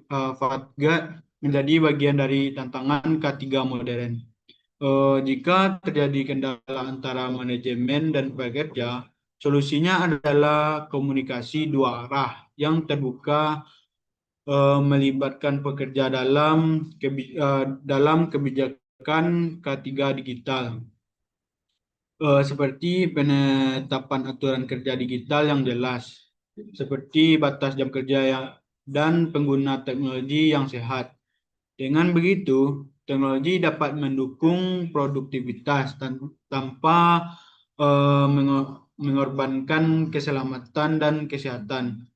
fatigue menjadi bagian dari tantangan K3 modern. Jika terjadi kendala antara manajemen dan pekerja, solusinya adalah komunikasi dua arah yang terbuka, melibatkan pekerja dalam kebijakan K3 digital, seperti penetapan aturan kerja digital yang jelas, seperti batas jam kerja dan pengguna teknologi yang sehat. Dengan begitu, teknologi dapat mendukung produktivitas tanpa mengorbankan keselamatan dan kesehatan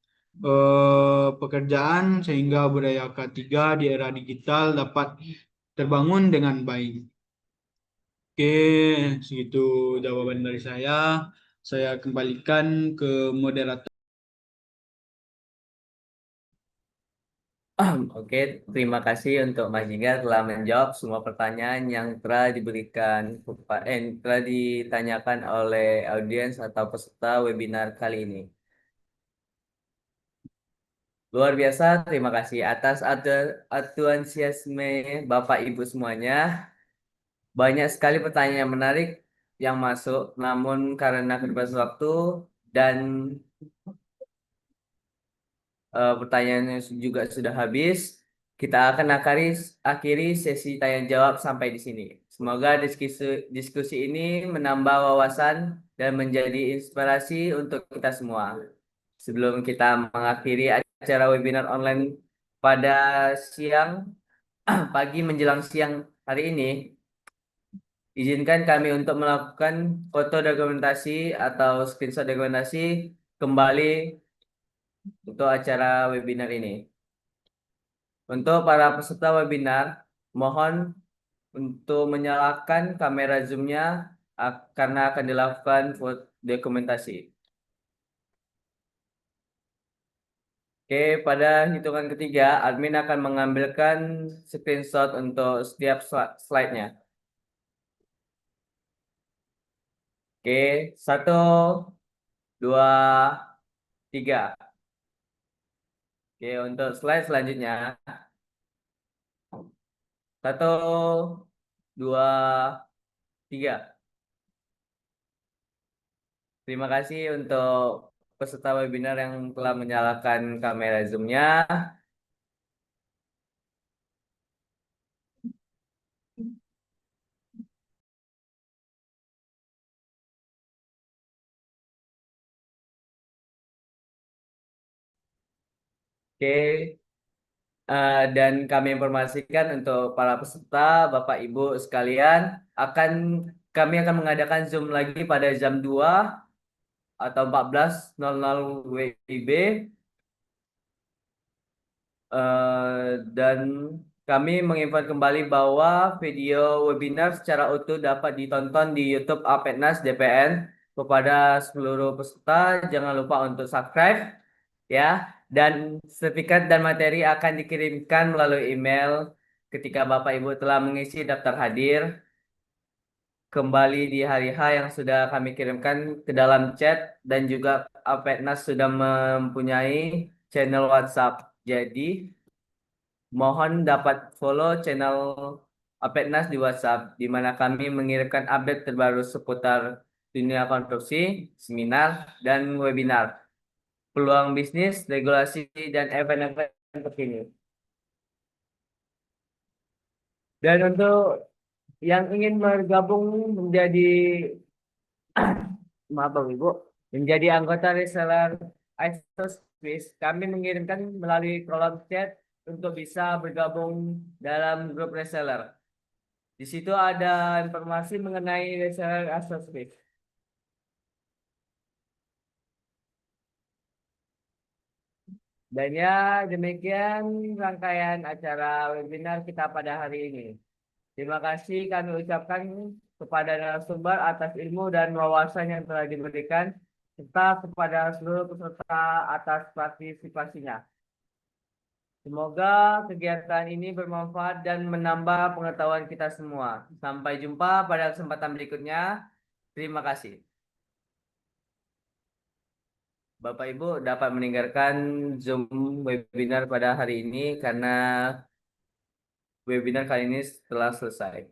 pekerjaan, sehingga budaya K3 di era digital dapat terbangun dengan baik. Oke, segitu jawaban dari saya. Saya kembalikan ke moderator. Oke, terima kasih untuk Mas Jingga telah menjawab semua pertanyaan yang telah telah ditanyakan oleh audiens atau peserta webinar kali ini. Luar biasa, terima kasih atas antusiasme Bapak Ibu semuanya. Banyak sekali pertanyaan yang menarik yang masuk, namun karena keterbatasan waktu dan pertanyaannya juga sudah habis, kita akan akhiri sesi tanya jawab sampai di sini. Semoga diskusi ini menambah wawasan dan menjadi inspirasi untuk kita semua. Sebelum kita mengakhiri acara webinar online pada siang, pagi menjelang siang hari ini, izinkan kami untuk melakukan foto dokumentasi atau screenshot dokumentasi kembali untuk acara webinar ini. Untuk para peserta webinar, mohon untuk menyalakan kamera Zoom-nya karena akan dilakukan dokumentasi. Oke, pada hitungan ketiga, admin akan mengambilkan screenshot untuk setiap slide-nya. Oke, 1, 2, 3. Oke, untuk slide selanjutnya. 1, 2, 3. Terima kasih untuk peserta webinar yang telah menyalakan kamera Zoom-nya. Oke, dan kami informasikan untuk para peserta, Bapak Ibu sekalian, kami akan mengadakan Zoom lagi pada jam 2 atau 14.00 WIB. Dan kami menginfokan kembali bahwa video webinar secara utuh dapat ditonton di YouTube Apetnas DPN. Kepada seluruh peserta, jangan lupa untuk subscribe ya. Dan sertifikat dan materi akan dikirimkan melalui email ketika Bapak Ibu telah mengisi daftar hadir kembali di hari H yang sudah kami kirimkan ke dalam chat, dan juga Apetnas sudah mempunyai channel WhatsApp. Jadi mohon dapat follow channel Apeknas di WhatsApp, di mana kami mengirimkan update terbaru seputar dunia konstruksi, seminar, dan webinar, peluang bisnis, regulasi, dan event-event terkini. Dan untuk yang ingin bergabung menjadi maaf Bapak Ibu, menjadi anggota reseller ISOSpace, kami mengirimkan melalui kolom chat untuk bisa bergabung dalam grup reseller. Di situ ada informasi mengenai reseller ISOSpace. Dan ya, demikian rangkaian acara webinar kita pada hari ini. Terima kasih kami ucapkan kepada narasumber atas ilmu dan wawasan yang telah diberikan, serta kepada seluruh peserta atas partisipasinya. Semoga kegiatan ini bermanfaat dan menambah pengetahuan kita semua. Sampai jumpa pada kesempatan berikutnya. Terima kasih. Bapak Ibu dapat meninggalkan Zoom webinar pada hari ini karena webinar kali ini telah selesai.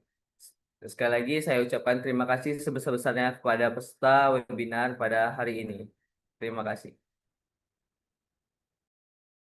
Sekali lagi saya ucapkan terima kasih sebesar-besarnya kepada peserta webinar pada hari ini. Terima kasih.